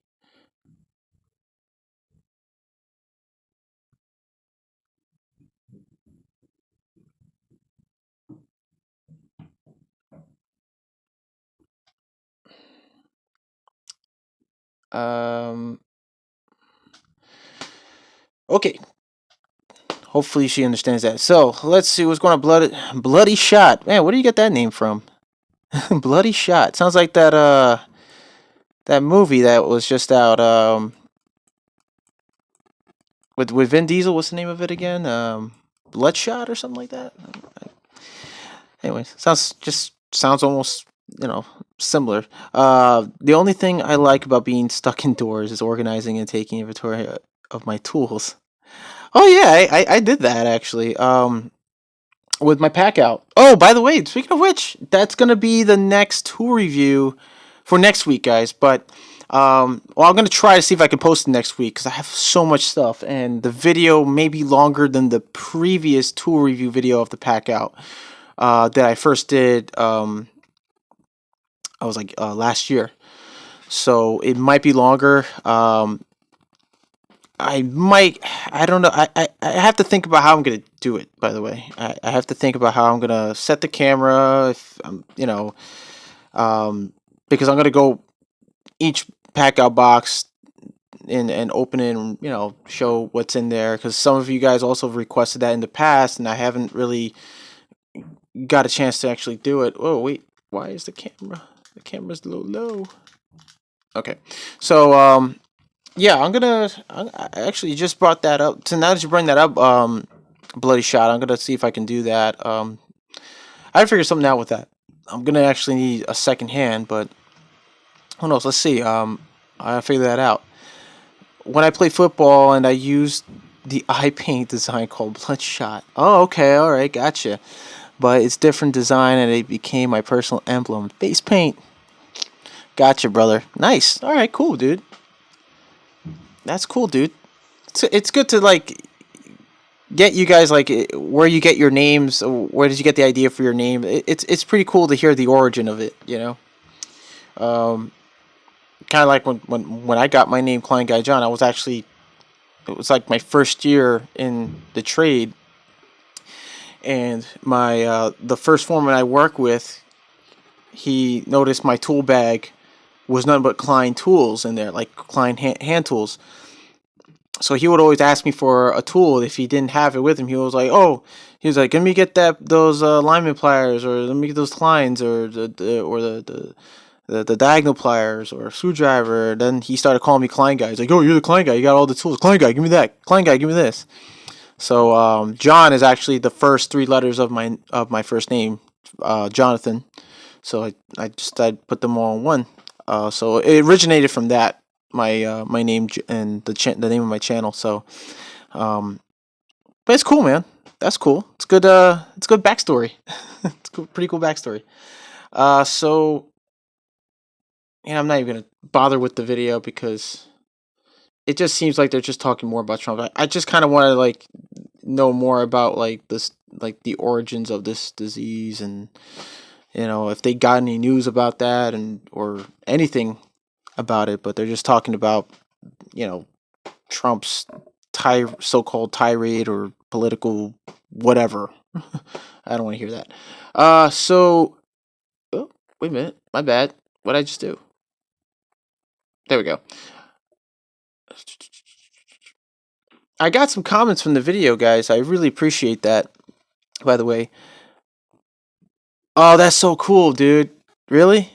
Okay. Hopefully she understands that. So let's see what's going on. Bloody Shot. Man, where do you get that name from? Bloody Shot. Sounds like that movie that was just out with Vin Diesel. What's the name of it again? Bloodshot or something like that. Anyway, sounds almost similar. The only thing I like about being stuck indoors is organizing and taking inventory of my tools. Oh yeah, I did that actually. With my pack out. Oh, by the way, speaking of which, that's gonna be the next tool review for next week, guys. But I'm gonna try to see if I can post it next week because I have so much stuff, and the video may be longer than the previous tool review video of the pack out that I first did. I was like last year, so it might be longer. I don't know. I have to think about how I'm gonna do it. By the way, I have to think about how I'm gonna set the camera. If because I'm gonna go each pack out box and open it and show what's in there. Because some of you guys also requested that in the past, and I haven't really got a chance to actually do it. Oh wait, why is the camera? The camera's low. Okay, so yeah, I actually just brought that up. So now that you bring that up, Bloody Shot, I'm gonna see if I can do that. I figure something out with that. I'm gonna actually need a second hand, but who knows? Let's see. I figure that out. When I play football and I use the eye paint design called Bloodshot. Oh, okay, all right, gotcha. But it's different design, and it became my personal emblem. Face paint. Gotcha, brother. Nice. All right, cool, dude. That's cool, dude. It's good to get you guys where you get your names. Where did you get the idea for your name? It's pretty cool to hear the origin of it. Kind of like when I got my name, KleinGuy Jon. It was like my first year in the trade, and my the first foreman I work with, he noticed my tool bag was nothing but Klein tools in there, like Klein hand tools. So he would always ask me for a tool. If he didn't have it with him, he was like, let me get those lineman pliers, or let me get those Kleins, or the diagonal pliers, or screwdriver. Then he started calling me Klein Guy. He's like, oh, you're the Klein Guy. You got all the tools. Klein Guy, give me that. Klein Guy, give me this. So John is actually the first three letters of my first name, Jonathan. So I put them all in one. So it originated from that, my name and the name of my channel. So, but it's cool, man. That's cool. It's good. It's good backstory. It's cool, pretty cool backstory. So, I'm not even gonna bother with the video because it just seems like they're just talking more about Trump. I just kind of want to know more about this, the origins of this disease, and if they got any news about that or anything about it, but they're just talking about, Trump's so-called tirade or political whatever. I don't want to hear that. So, oh, wait a minute, my bad. What did I just do? There we go. I got some comments from the video, guys. I really appreciate that. By the way. Oh, that's so cool, dude. Really?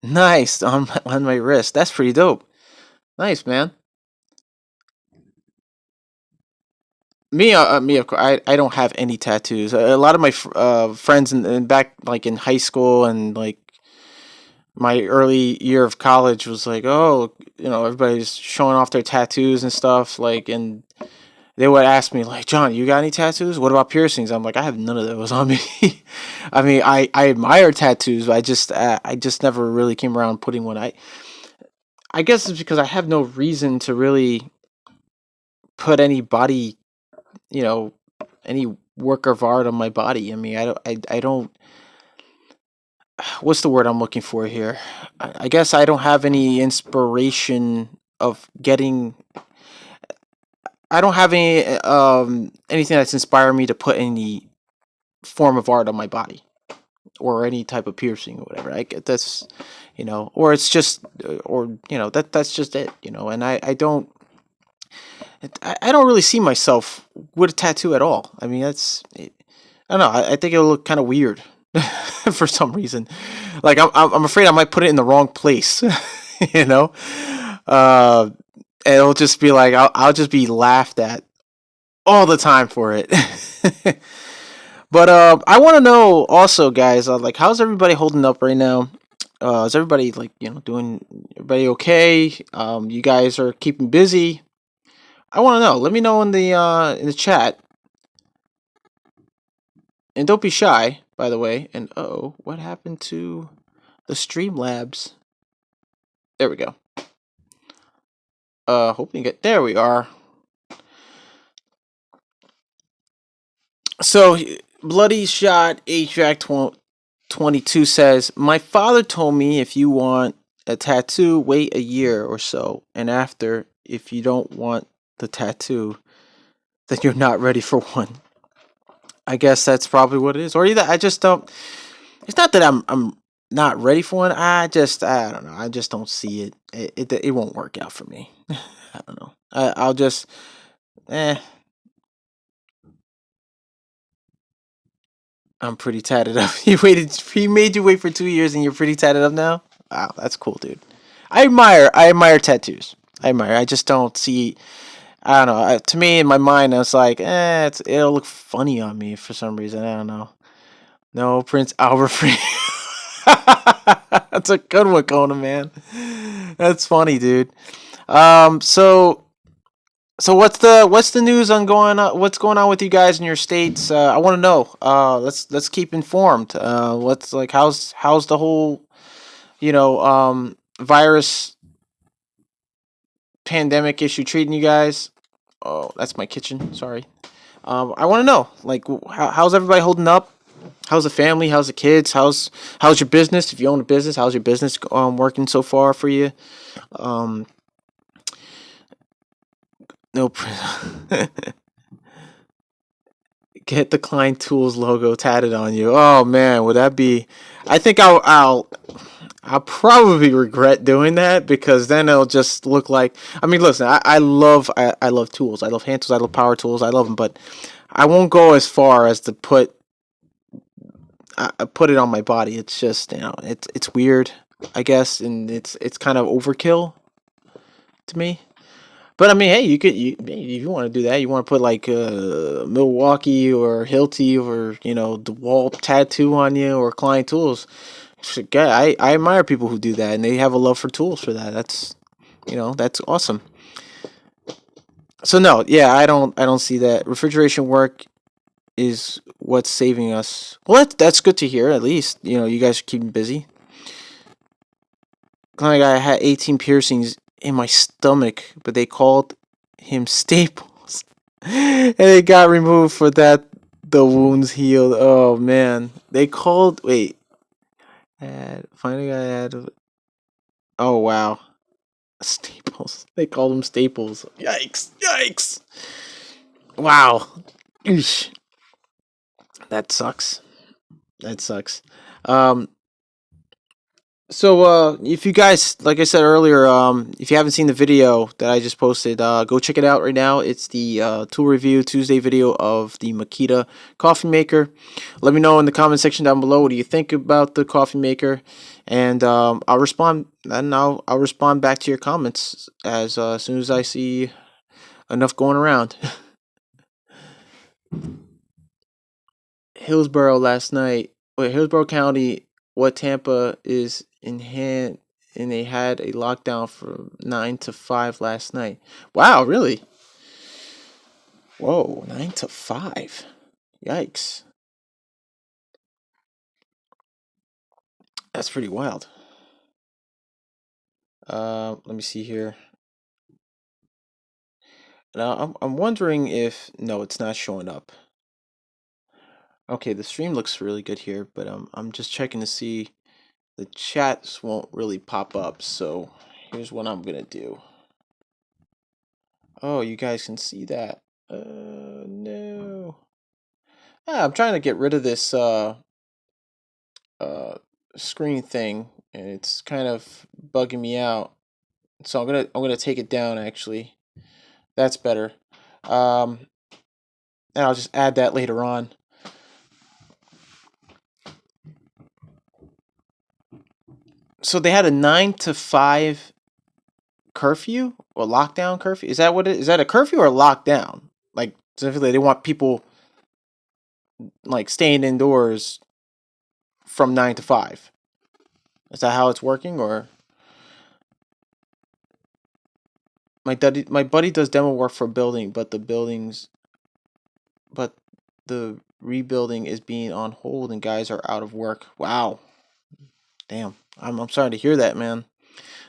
Nice on my wrist. That's pretty dope. Nice, man. Me, of course. I don't have any tattoos. A lot of my friends in back like in high school and like my early year of college was like, oh, everybody's showing off their tattoos and stuff. Like, and they would ask me like, John, you got any tattoos? What about piercings? I'm like, I have none of those on me. I mean, I admire tattoos, but I just never really came around putting one. I guess it's because I have no reason to really put any body, any work of art on my body. I mean, I don't. What's the word I'm looking for here? I guess I don't have any inspiration of getting. I don't have anything that's inspired me to put any form of art on my body or any type of piercing or whatever. I get that's, or it's just, or that's just it, And I don't really see myself with a tattoo at all. I mean, I don't know. I think it'll look kind of weird for some reason. Like I'm afraid I might put it in the wrong place, you know. It'll just be like I'll just be laughed at all the time for it. But I want to know also, guys, like how's everybody holding up right now? Is everybody like doing everybody okay? You guys are keeping busy. I want to know. Let me know in the chat, and don't be shy, by the way. And what happened to the Streamlabs? There we go. Hoping get there. We are. So, Bloody Shot HVAC 22 says, my father told me if you want a tattoo, wait a year or so, and after, if you don't want the tattoo, then you're not ready for one. I guess that's probably what it is. Or either I just don't. It's not that I'm not ready for one. I don't know. I just don't see it. It won't work out for me. I don't know. I'll just I'm pretty tatted up. He made you wait for 2 years and you're pretty tatted up now? Wow, that's cool, dude. I admire tattoos. I just don't see. I don't know. To me, in my mind, I was like, it'll look funny on me for some reason. I don't know. No, Prince Albert Free. That's a good one, Conan, man. That's funny, dude. So what's the news on what's going on with you guys in your states? I want to know. Let's keep informed. What's like how's the whole virus pandemic issue treating you guys? Oh, that's my kitchen. Sorry. I want to know like how's everybody holding up? How's the family? How's the kids? How's your business? If you own a business, how's your business working so far for you? No. Get the Klein Tools logo tatted on you. Oh man, would that be? I think I'll probably regret doing that because then it'll just look like. I mean, listen, I love tools. I love hand tools. I love power tools. I love them, but I won't go as far as to put it on my body. It's just it's weird, I guess, and it's kind of overkill to me. But I mean, hey, if you want to do that, you want to put like Milwaukee or Hilti or DeWalt tattoo on you or Klein Tools. I admire people who do that and they have a love for tools for that. That's that's awesome. So no, yeah, I don't see that. Refrigeration work is what's saving us. Well, that's good to hear. At least you guys are keeping busy. KleinGuy had 18 piercings in my stomach, but they called him Staples, and it got removed for that. The wounds healed. Oh man, they called. Wait, Finding I had. Oh wow, staples. They call them staples. Yikes! Yikes! Wow. Eesh. That sucks. That sucks. Um, So, if you guys, like I said earlier, if you haven't seen the video that I just posted, go check it out right now. It's the tool review Tuesday video of the Makita coffee maker. Let me know in the comment section down below what do you think about the coffee maker, and I'll respond back to your comments as soon as I see enough going around. Hillsborough last night. Wait, Hillsborough County, what Tampa is in hand, and they had a lockdown from 9 to 5 last night. Wow, really? Whoa, 9 to 5. Yikes. That's pretty wild. Let me see here. Now, I'm wondering if no, it's not showing up. Okay, the stream looks really good here, but I'm just checking to see the chats won't really pop up. So here's what I'm gonna do. Oh, you guys can see that. No. I'm trying to get rid of this screen thing, and it's kind of bugging me out. So I'm gonna take it down actually. That's better. And I'll just add that later on. So they had a 9 to 5 curfew or lockdown curfew. Is that what it is? Is that a curfew or a lockdown? Like specifically they want people like staying indoors from 9 to 5. Is that how it's working, or my buddy does demo work for a building, but the rebuilding is being on hold and guys are out of work. Wow. Damn. I'm sorry to hear that, man.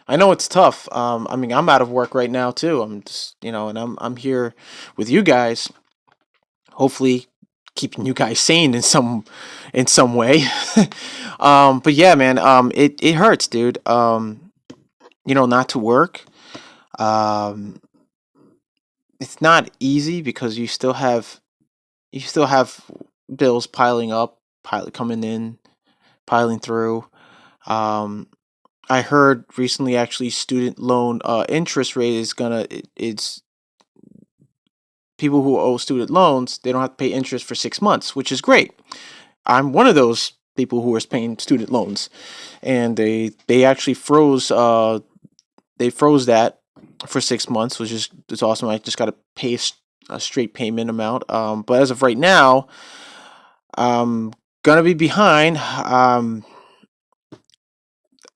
I know it's tough. I mean, I'm out of work right now too. I'm just, and I'm here with you guys, hopefully keeping you guys sane in some way. But yeah, man, it hurts, dude. Not to work. It's not easy because you still have bills piling up, coming in, piling through. I heard recently actually student loan interest rate is it's people who owe student loans, they don't have to pay interest for 6 months, which is great. I'm one of those people who is paying student loans, and they actually froze that for 6 months, which is it's awesome. I just got to pay a straight payment amount. But as of right now, I'm gonna be behind.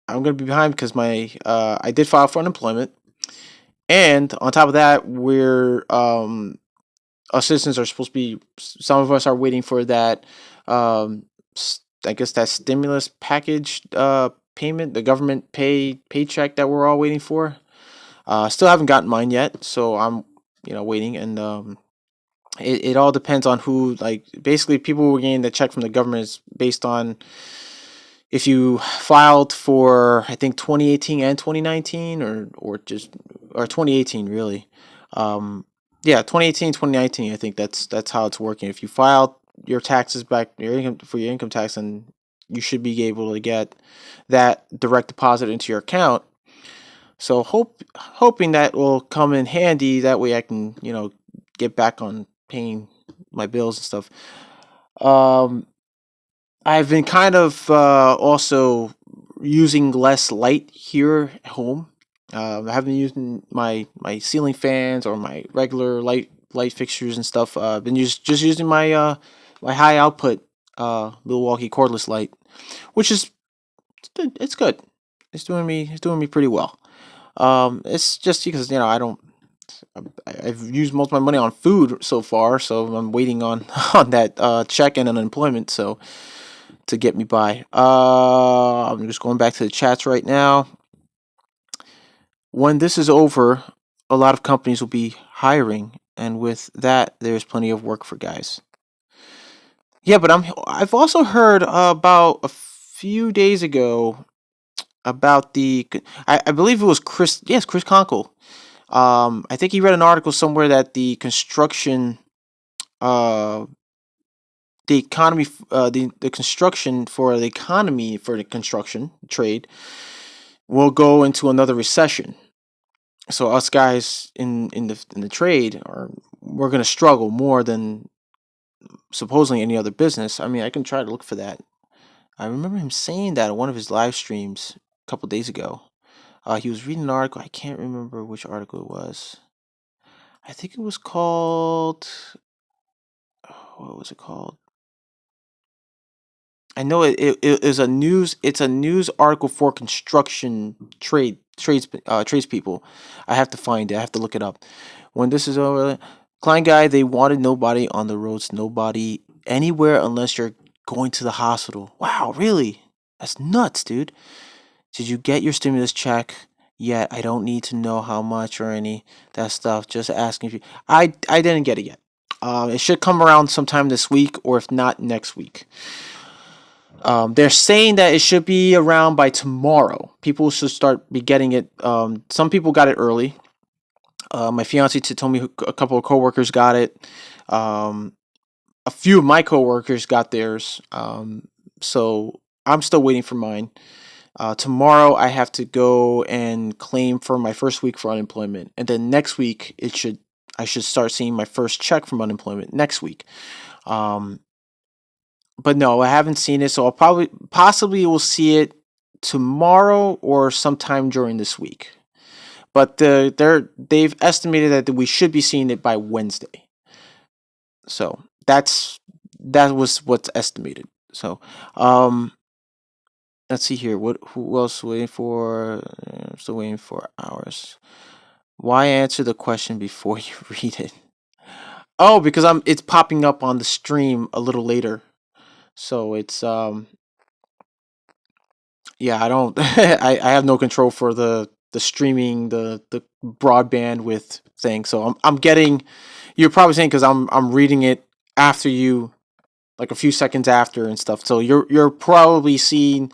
I'm gonna be behind because I did file for unemployment, and on top of that, we're our citizens are supposed to be. Some of us are waiting for that. I guess that stimulus package payment, the government paycheck that we're all waiting for. Still haven't gotten mine yet, so I'm waiting, and it all depends on who. Like basically, people who are getting the check from the government is based on if you filed for I think 2018 and 2019 or 2018 really. Yeah, 2018, 2019. I think that's how it's working. If you filed your taxes back your income tax, and you should be able to get that direct deposit into your account. So hoping that will come in handy. That way I can get back on paying my bills and stuff. I've been kind of also using less light here at home. I haven't been using my ceiling fans or my regular light fixtures and stuff. I've been just using my my high output Milwaukee cordless light, which is it's good. It's doing me pretty well. It's just because I've used most of my money on food so far, so I'm waiting on on that check and unemployment to get me by. I'm just going back to the chats right now. When this is over, a lot of companies will be hiring, and with that, there's plenty of work for guys. Yeah, but I've also heard about few days ago about I believe it was Chris. Yes, Chris Conkle. I think he read an article somewhere that the construction, uh, the economy, the construction for the economy for the construction trade will go into another recession. So us guys in the trade we're gonna struggle more than supposedly any other business. I mean, I can try to look for that. I remember him saying that on one of his live streams a couple days ago. He was reading an article. I can't remember which article it was. I think it was called. What was it called? I know it is a news. It's a news article for construction tradespeople. I have to find it. I have to look it up. When this is over, KleinGuy, they wanted nobody on the roads, nobody anywhere unless you're going to the hospital. Wow, really? That's nuts, dude. Did you get your stimulus check yet? I don't need to know how much or any that stuff. Just asking if you. I didn't get it yet. It should come around sometime this week, or if not next week. They're saying that it should be around by tomorrow. People should start be getting it. Some people got it early. My fiance told me a couple of coworkers got it. A few of my coworkers got theirs. So I'm still waiting for mine. Tomorrow I have to go and claim for my first week for unemployment, and then next week I should start seeing my first check from unemployment next week. But no, I haven't seen it, so I'll possibly will see it tomorrow or sometime during this week. But they've estimated that we should be seeing it by Wednesday. So that was what's estimated. So let's see here. Who else waiting for? Still waiting for hours. Why answer the question before you read it? Oh, because it's popping up on the stream a little later. So it's yeah, I don't I have no control for the streaming, the broadband with thing. So I'm getting, you're probably saying because I'm reading it after you, like a few seconds after and stuff. So you're probably seeing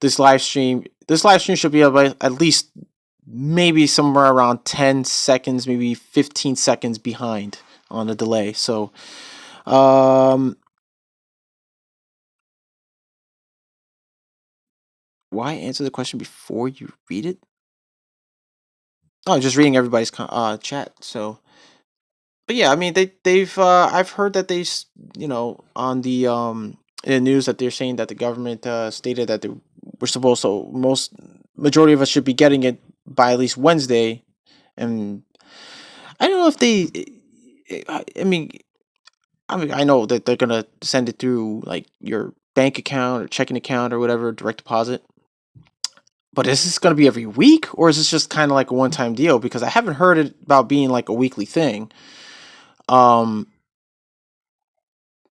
this live stream. This live stream should be at least maybe somewhere around 10 seconds, maybe 15 seconds behind on the delay. So why answer the question before you read it? Oh, just reading everybody's chat. So, but yeah, I mean they've I've heard that on the in the news that they're saying that the government stated that we're supposed to, most majority of us should be getting it by at least Wednesday, and I don't know if I mean I know that they're gonna send it through like your bank account or checking account or whatever, direct deposit. But is this going to be every week, or is this just kind of like a one-time deal? Because I haven't heard it about being like a weekly thing. I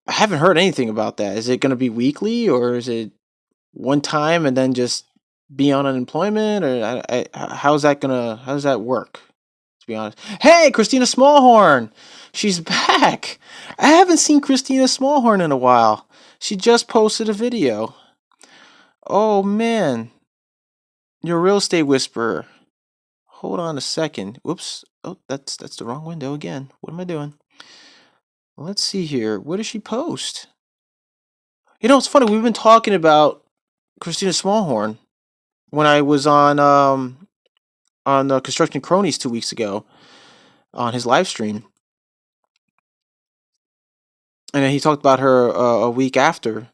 haven't heard anything about that. Is it going to be weekly, or is it one time and then just be on unemployment, or how does that work? To be honest, hey, Christina Smallhorn, she's back. I haven't seen Christina Smallhorn in a while. She just posted a video. Oh man. You're a real estate whisperer. Hold on a second. Whoops. Oh, that's the wrong window again. What am I doing? Let's see here. What did she post? It's funny. We've been talking about Christina Smallhorn when I was on Construction Cronies 2 weeks ago on his live stream, and then he talked about her a week after.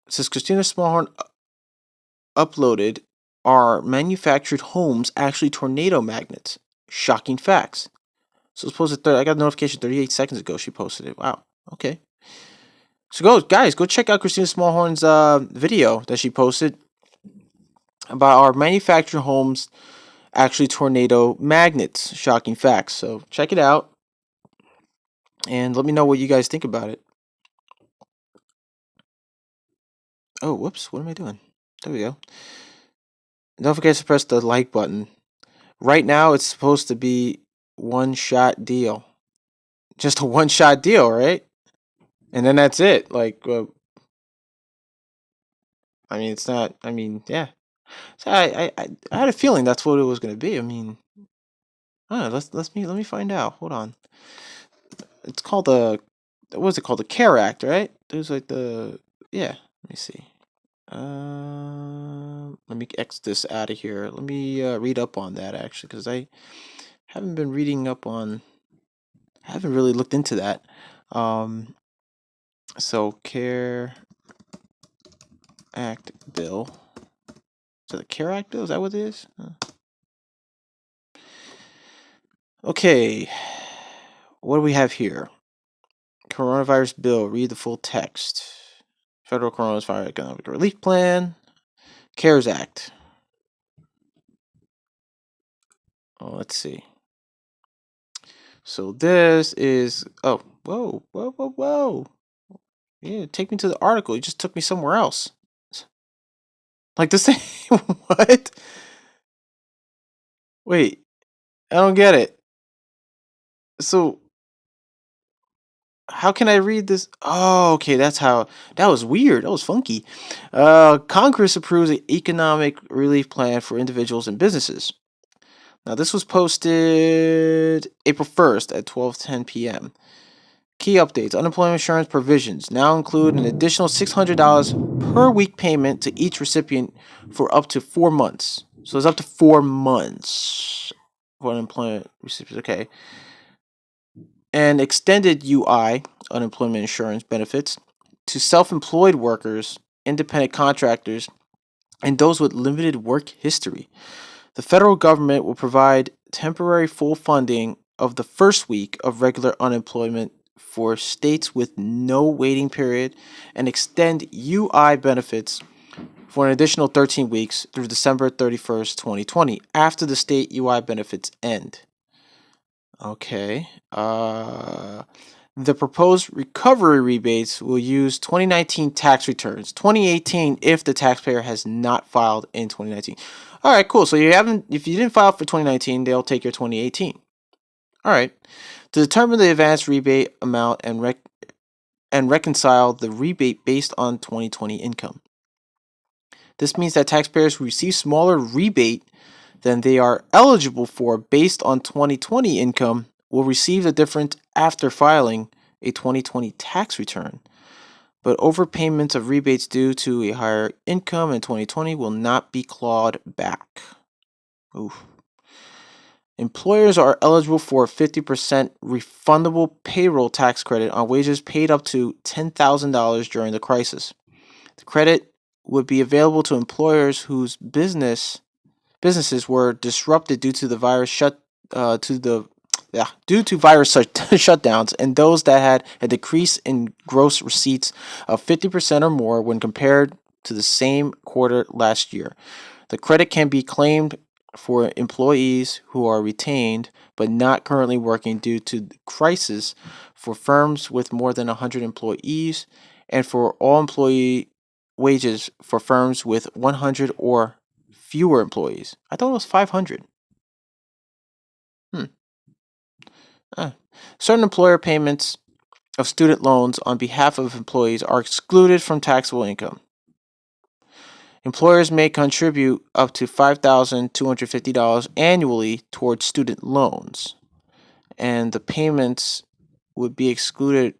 It says Christina Smallhorn uploaded, "Are manufactured homes actually tornado magnets? Shocking facts." So suppose I got a notification 38 seconds ago. She posted it. Wow. Okay. So go check out Christina Smallhorn's video that she posted about our manufactured homes actually tornado magnets. Shocking facts. So check it out and let me know what you guys think about it. Oh, whoops. What am I doing? There we go. Don't forget to press the like button. Right now, it's supposed to be one-shot deal. Just a one-shot deal, right? And then that's it. Like, I mean, it's not. I mean, yeah. So I had a feeling that's what it was going to be. I mean, let me find out. Hold on. It's called the what's it called? The CARE Act, right? There's like the yeah. Let me see. Let me X this out of here. Let me read up on that actually, because I haven't been reading up on. I haven't really looked into that. So CARE Act bill. So the CARE Act bill, is that what it is? Okay. What do we have here? Coronavirus bill. Read the full text. Federal Coronavirus Economic Relief Plan. CARES Act. Oh, let's see. So this is whoa. Yeah, take me to the article. You just took me somewhere else. Like this thing. What? Wait, I don't get it. So how can I read this? Oh, okay, that's how. That was weird. That was funky. Congress approves an economic relief plan for individuals and businesses. Now, this was posted April 1st at 12:10 p.m. Key updates. Unemployment insurance provisions now include an additional $600 per week payment to each recipient for up to 4 months. So it's up to 4 months for unemployment recipients. Okay. And extended UI, unemployment insurance benefits, to self-employed workers, independent contractors, and those with limited work history. The federal government will provide temporary full funding of the first week of regular unemployment for states with no waiting period and extend UI benefits for an additional 13 weeks through December 31st, 2020, after the state UI benefits end. Okay. The proposed recovery rebates will use 2019 tax returns, 2018 if the taxpayer has not filed in 2019. All right, cool. So if you didn't file for 2019, they'll take your 2018. All right. To determine the advance rebate amount and reconcile the rebate based on 2020 income. This means that taxpayers who receive smaller rebate than they are eligible for based on 2020 income will receive the difference after filing a 2020 tax return. But overpayments of rebates due to a higher income in 2020 will not be clawed back. Oof. Employers are eligible for a 50% refundable payroll tax credit on wages paid up to $10,000 during the crisis. The credit would be available to employers whose businesses were disrupted due to the virus shutdowns, and those that had a decrease in gross receipts of 50% or more when compared to the same quarter last year. The credit can be claimed for employees who are retained but not currently working due to the crisis, for firms with more than 100 employees, and for all employee wages for firms with 100 or fewer employees. I thought it was 500. Certain employer payments of student loans on behalf of employees are excluded from taxable income. Employers may contribute up to $5,250 annually towards student loans, and the payments would be excluded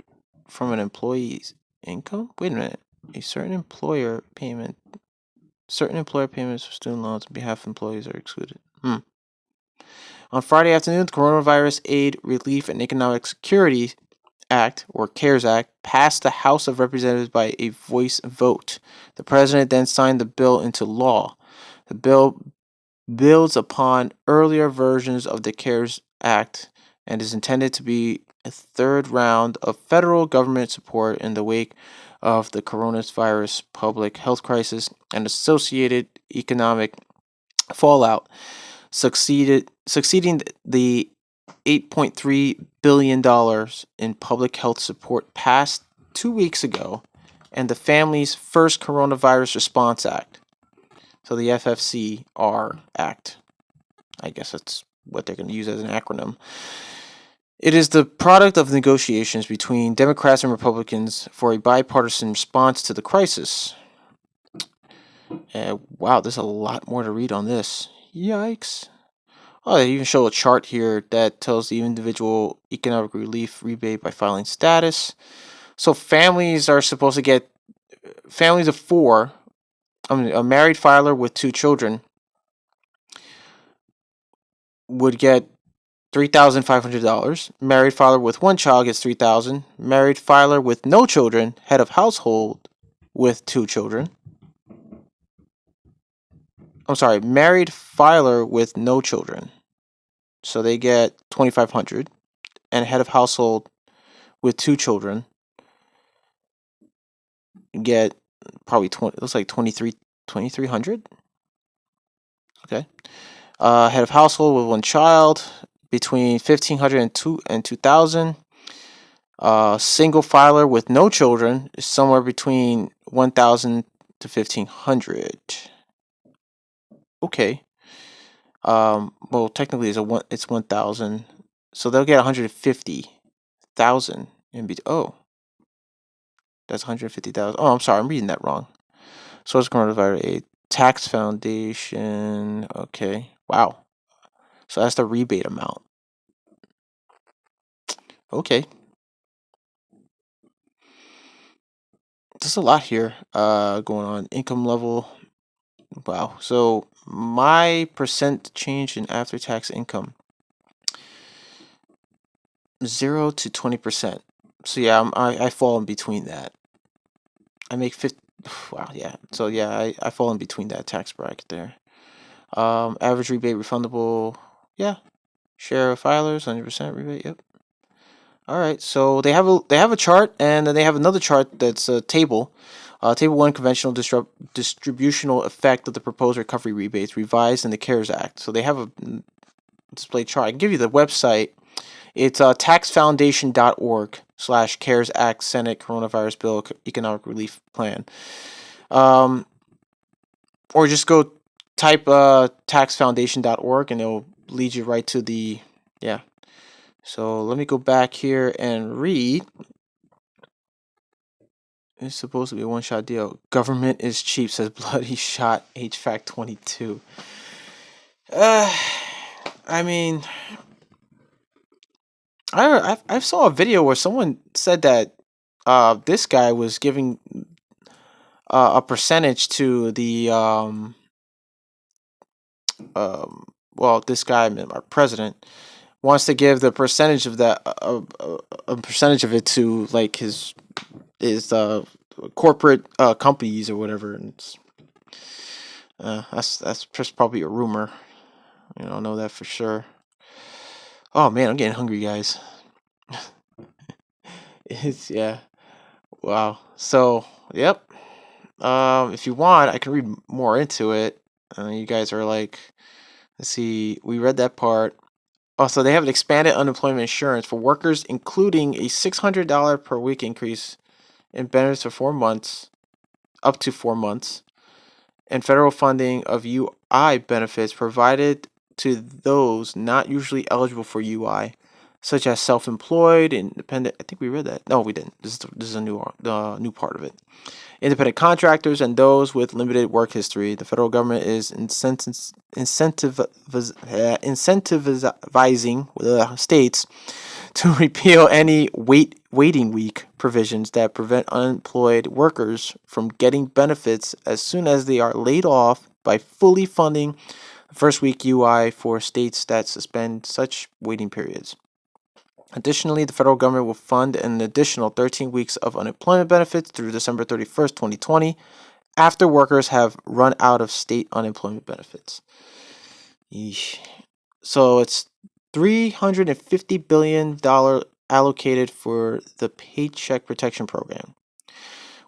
from an employee's income. Wait a minute. Certain employer payments for student loans on behalf of employees are excluded. On Friday afternoon, the Coronavirus Aid, Relief, and Economic Security Act, or CARES Act, passed the House of Representatives by a voice vote. The president then signed the bill into law. The bill builds upon earlier versions of the CARES Act and is intended to be a third round of federal government support in the wake of the coronavirus public health crisis and associated economic fallout, succeeding the $8.3 billion in public health support passed 2 weeks ago, and the Family's First Coronavirus Response Act. So the FFCR Act. I guess that's what they're going to use as an acronym. It is the product of negotiations between Democrats and Republicans for a bipartisan response to the crisis. Wow, there's a lot more to read on this. Yikes. Oh, they even show a chart here that tells the individual economic relief rebate by filing status. So families are supposed to get, families of four, a married filer with 2 children would get $3,500. Married filer with 1 child gets $3,000. Married filer with no children, head of household with 2 children. I'm sorry, married filer with no children. So they get $2,500, and head of household with 2 children get probably 20. It looks like 2,300. Okay. Head of household with 1 child between 1,500 and 2,000. Single filer with no children is somewhere between 1,000 to 1,500. Okay. Well, technically it's 1,000, so they'll get 150,000 in between. Oh, that's 150,000. Oh, I'm sorry, I'm reading that wrong. Source coronavirus aid tax foundation. Okay, wow. So that's the rebate amount. Okay, there's a lot here. Going on. Income level. Wow. So my percent change in after-tax income, 0 to 20%. So yeah, I fall in between that. I make 50. Wow, yeah. So yeah, I fall in between that tax bracket there. Average rebate refundable. Yeah. Share of filers, 100% rebate. Yep. All right. So they have a chart, and then they have another chart that's a table. Table 1, conventional distributional effect of the proposed recovery rebates revised in the CARES Act. So they have a display chart. I can give you the website. It's taxfoundation.org/CARES Act Senate Coronavirus Bill Economic Relief Plan. Or just go type taxfoundation.org and it'll lead you right to the, yeah. So let me go back here and read. It's supposed to be a one-shot deal. Government is cheap, says Bloody Shot HVAC 22. I mean, I saw a video where someone said that this guy was giving a percentage to the well, this guy, our president, wants to give the percentage of that a percentage of it to like his corporate companies or whatever, and it's, that's just probably a rumor. I don't know that for sure. Oh man, I'm getting hungry, guys. Yeah. Wow. So, yep. If you want, I can read more into it. You guys are like, let's see, we read that part. Oh, so they have an expanded unemployment insurance for workers, including a $600 per week increase in benefits for 4 months, up to 4 months, and federal funding of UI benefits provided to those not usually eligible for UI, such as self-employed, independent. I think we read that. No, we didn't. This is a new part of it. Independent contractors and those with limited work history. The federal government is incentivizing states to repeal any waiting week provisions that prevent unemployed workers from getting benefits as soon as they are laid off by fully funding the first week UI for states that suspend such waiting periods. Additionally, the federal government will fund an additional 13 weeks of unemployment benefits through December 31st, 2020, after workers have run out of state unemployment benefits. Yeesh. So it's $350 billion allocated for the Paycheck Protection Program,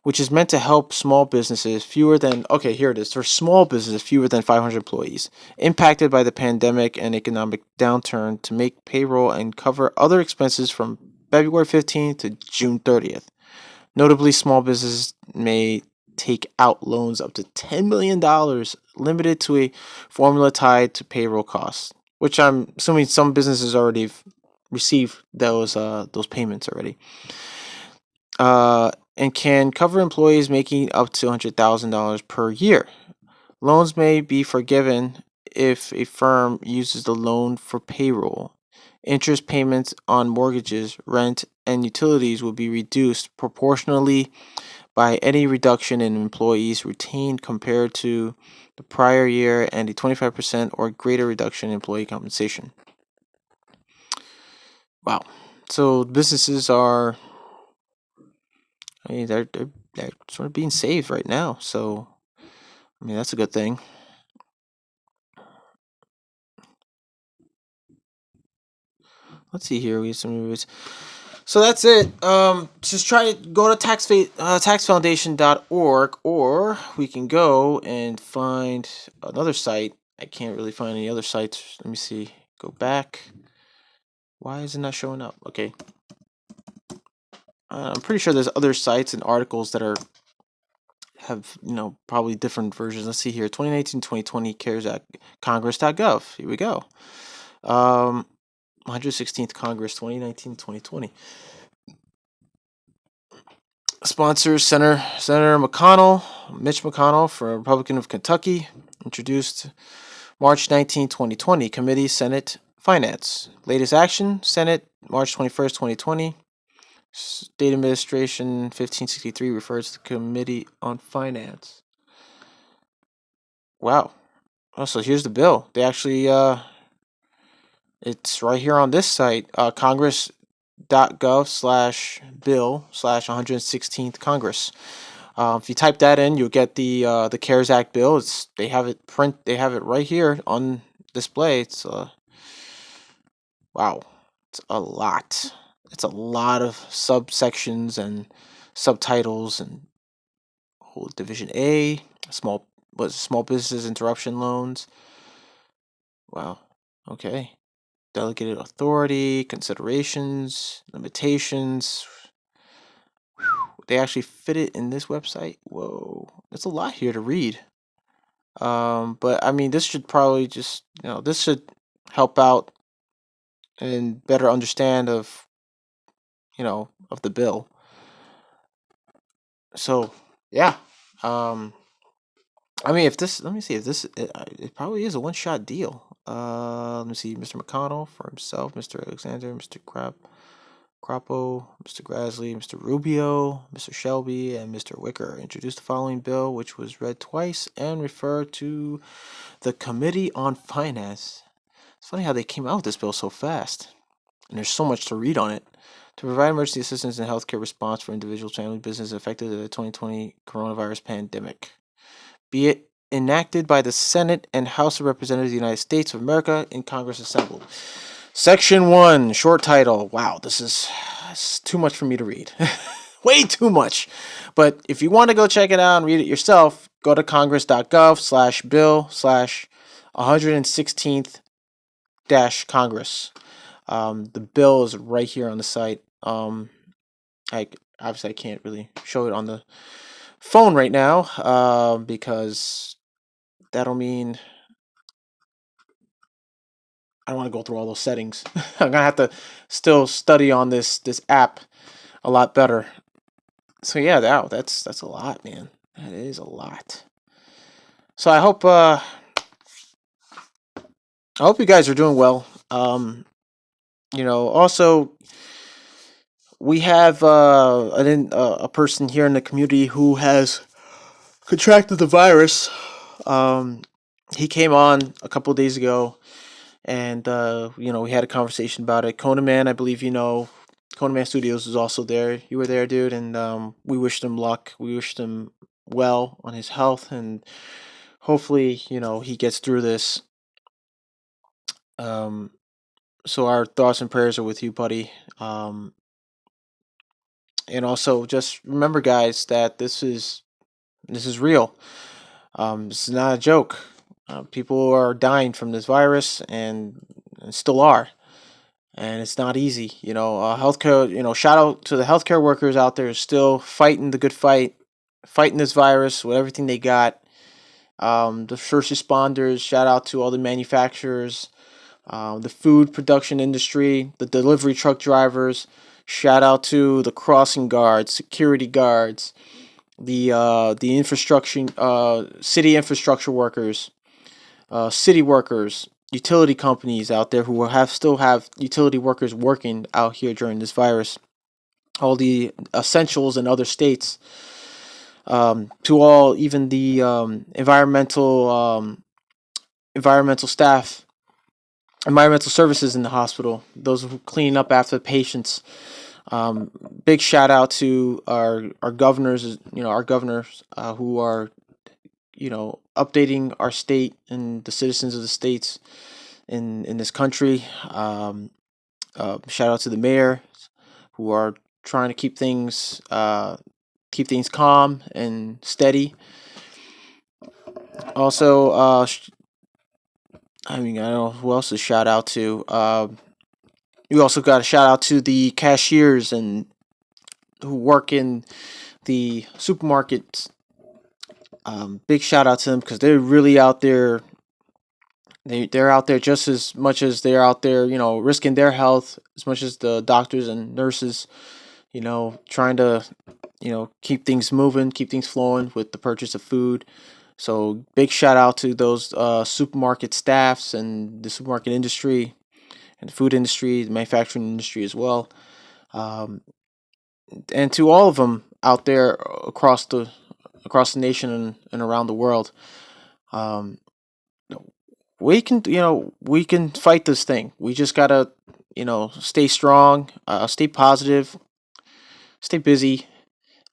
which is meant to help small businesses for small businesses fewer than 500 employees impacted by the pandemic and economic downturn to make payroll and cover other expenses from February 15th to June 30th. Notably, small businesses may take out loans up to $10 million limited to a formula tied to payroll costs, which I'm assuming some businesses already received those payments already. And can cover employees making up to $100,000 per year. Loans may be forgiven if a firm uses the loan for payroll. Interest payments on mortgages, rent, and utilities will be reduced proportionally by any reduction in employees retained compared to the prior year and a 25% or greater reduction in employee compensation. Wow. So businesses are, they're sort of being saved right now. So, that's a good thing. Let's see here. We have some movies. So that's it. Just try to go to taxfoundation.org, or we can go and find another site. I can't really find any other sites. Let me see. Go back. Why is it not showing up? Okay. I'm pretty sure there's other sites and articles that have probably different versions. Let's see here. 2019-2020 CARES Act, Congress.gov. Here we go. 116th Congress, 2019-2020. Sponsors: Senator Mitch McConnell, for Republican of Kentucky, introduced March 19, 2020. Committee, Senate Finance. Latest action: Senate, March 21st, 2020. State Administration 1563 refers to the Committee on Finance. Wow. Oh, so here's the bill. They actually, it's right here on this site, congress.gov/bill/116th Congress. If you type that in, you'll get the CARES Act bill. They have it right here on display. It's wow. It's a lot. It's a lot of subsections and subtitles and whole Division A, small business interruption loans. Wow. Okay. Delegated authority, considerations, limitations. They actually fit it in this website. Whoa. That's a lot here to read. But this should probably just, this should help out and better understand of the bill. So, yeah. If this, let me see if this, it probably is a one-shot deal. Let me see, Mr. McConnell for himself, Mr. Alexander, Mr. Crapo, Mr. Grassley, Mr. Rubio, Mr. Shelby, and Mr. Wicker introduced the following bill, which was read twice and referred to the Committee on Finance. It's funny how they came out with this bill so fast, and there's so much to read on it. To provide emergency assistance and healthcare response for individuals, family, business affected by the 2020 coronavirus pandemic. Be it enacted by the Senate and House of Representatives of the United States of America in Congress assembled. Section 1, short title. Wow, this is too much for me to read. Way too much. But if you want to go check it out and read it yourself, go to congress.gov/bill/116th-Congress. The bill is right here on the site. I can't really show it on the phone right now, because that'll mean I don't want to go through all those settings. I'm gonna have to still study on this app a lot better. So yeah, that's a lot, man. That is a lot. So I hope you guys are doing well. Also, we have a person here in the community who has contracted the virus. He came on a couple of days ago, and we had a conversation about it. Conan Man, I believe Conan Man Studios was also there. You were there, dude, and we wished him luck. We wished him well on his health, and hopefully, he gets through this. So our thoughts and prayers are with you, buddy. And also, just remember, guys, that this is real. This is not a joke. People are dying from this virus, and still are. And it's not easy. Healthcare. Shout out to the healthcare workers out there, still fighting the good fight, fighting this virus with everything they got. The first responders. Shout out to all the manufacturers, the food production industry, the delivery truck drivers. Shout out to the crossing guards, security guards, the infrastructure, city infrastructure workers, city workers, utility companies out there who still have utility workers working out here during this virus, all the essentials in other states, to all, even the environmental staff, environmental services in the hospital, those who clean up after the patients. Big shout out to our governors, our governors who are, updating our state and the citizens of the states in this country. Shout out to the mayor who are trying to keep things calm and steady. Also, I don't know who else to shout out to. We also got a shout out to the cashiers and who work in the supermarkets. Big shout out to them because they're really out there. They're out there just as much as they're out there, risking their health as much as the doctors and nurses, trying to, keep things moving, keep things flowing with the purchase of food. So big shout out to those supermarket staffs and the supermarket industry and the food industry, the manufacturing industry as well. And to all of them out there across the nation and around the world. We can fight this thing. We just gotta, stay strong, stay positive, stay busy,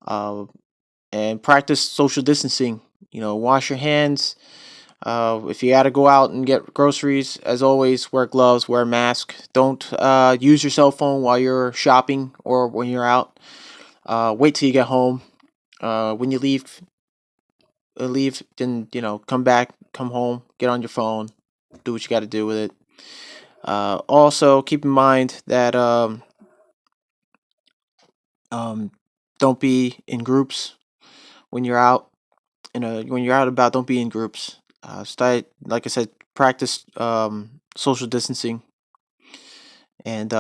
and practice social distancing. Wash your hands. If you gotta go out and get groceries, as always, wear gloves, wear a mask. Don't use your cell phone while you're shopping or when you're out. Wait till you get home. When you leave, then come back, come home, get on your phone, do what you got to do with it. Also, keep in mind that don't be in groups when you're out. When you're out about, don't be in groups. Like I said, practice social distancing, and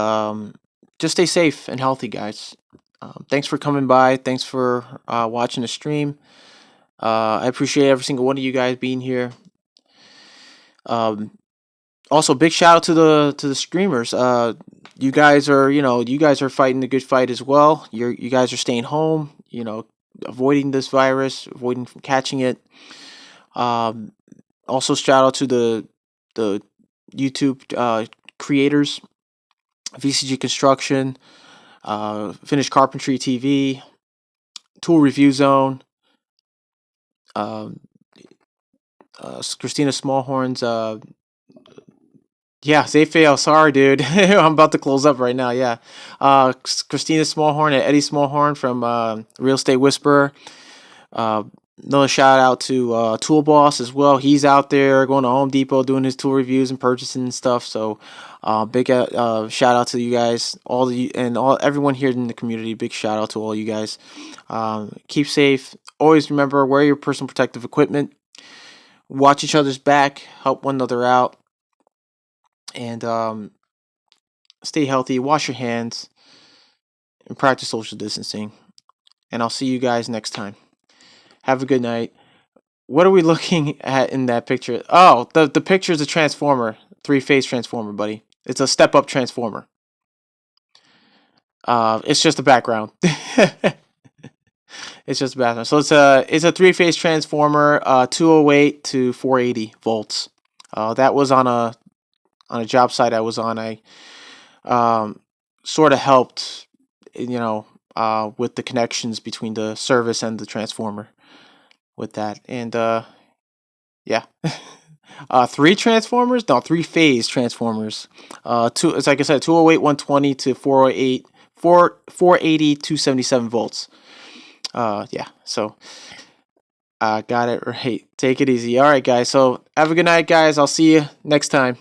just stay safe and healthy, guys. Thanks for coming by. Thanks for watching the stream. I appreciate every single one of you guys being here. Also, big shout out to the streamers. You guys are fighting the good fight as well. You guys are staying home. Avoiding this virus, avoiding from catching it. Also, shout out to the YouTube creators, VCG Construction, Finished Carpentry TV, Tool Review Zone, Christina Smallhorn's. Yeah, Zayfail. Sorry, dude. I'm about to close up right now. Yeah, Christina Smallhorn and Eddie Smallhorn from Real Estate Whisperer. Another shout out to Tool Boss as well. He's out there going to Home Depot doing his tool reviews and purchasing and stuff. So, big shout out to you guys, everyone here in the community. Big shout out to all you guys. Keep safe. Always remember, wear your personal protective equipment. Watch each other's back. Help one another out. And stay healthy. Wash your hands. And practice social distancing. And I'll see you guys next time. Have a good night. What are we looking at in that picture? Oh, the picture is a transformer. 3-phase transformer, buddy. It's a step-up transformer. It's just a background. It's just a background. So it's a 3-phase transformer, 208 to 480 volts. That was on a job site I was on. I sort of helped, with the connections between the service and the transformer with that. And yeah. 3 transformers? No, 3-phase transformers. It's like I said, 208 120 to 480 277 volts. Yeah. So got it right. Take it easy. All right, guys. So have a good night, guys. I'll see you next time.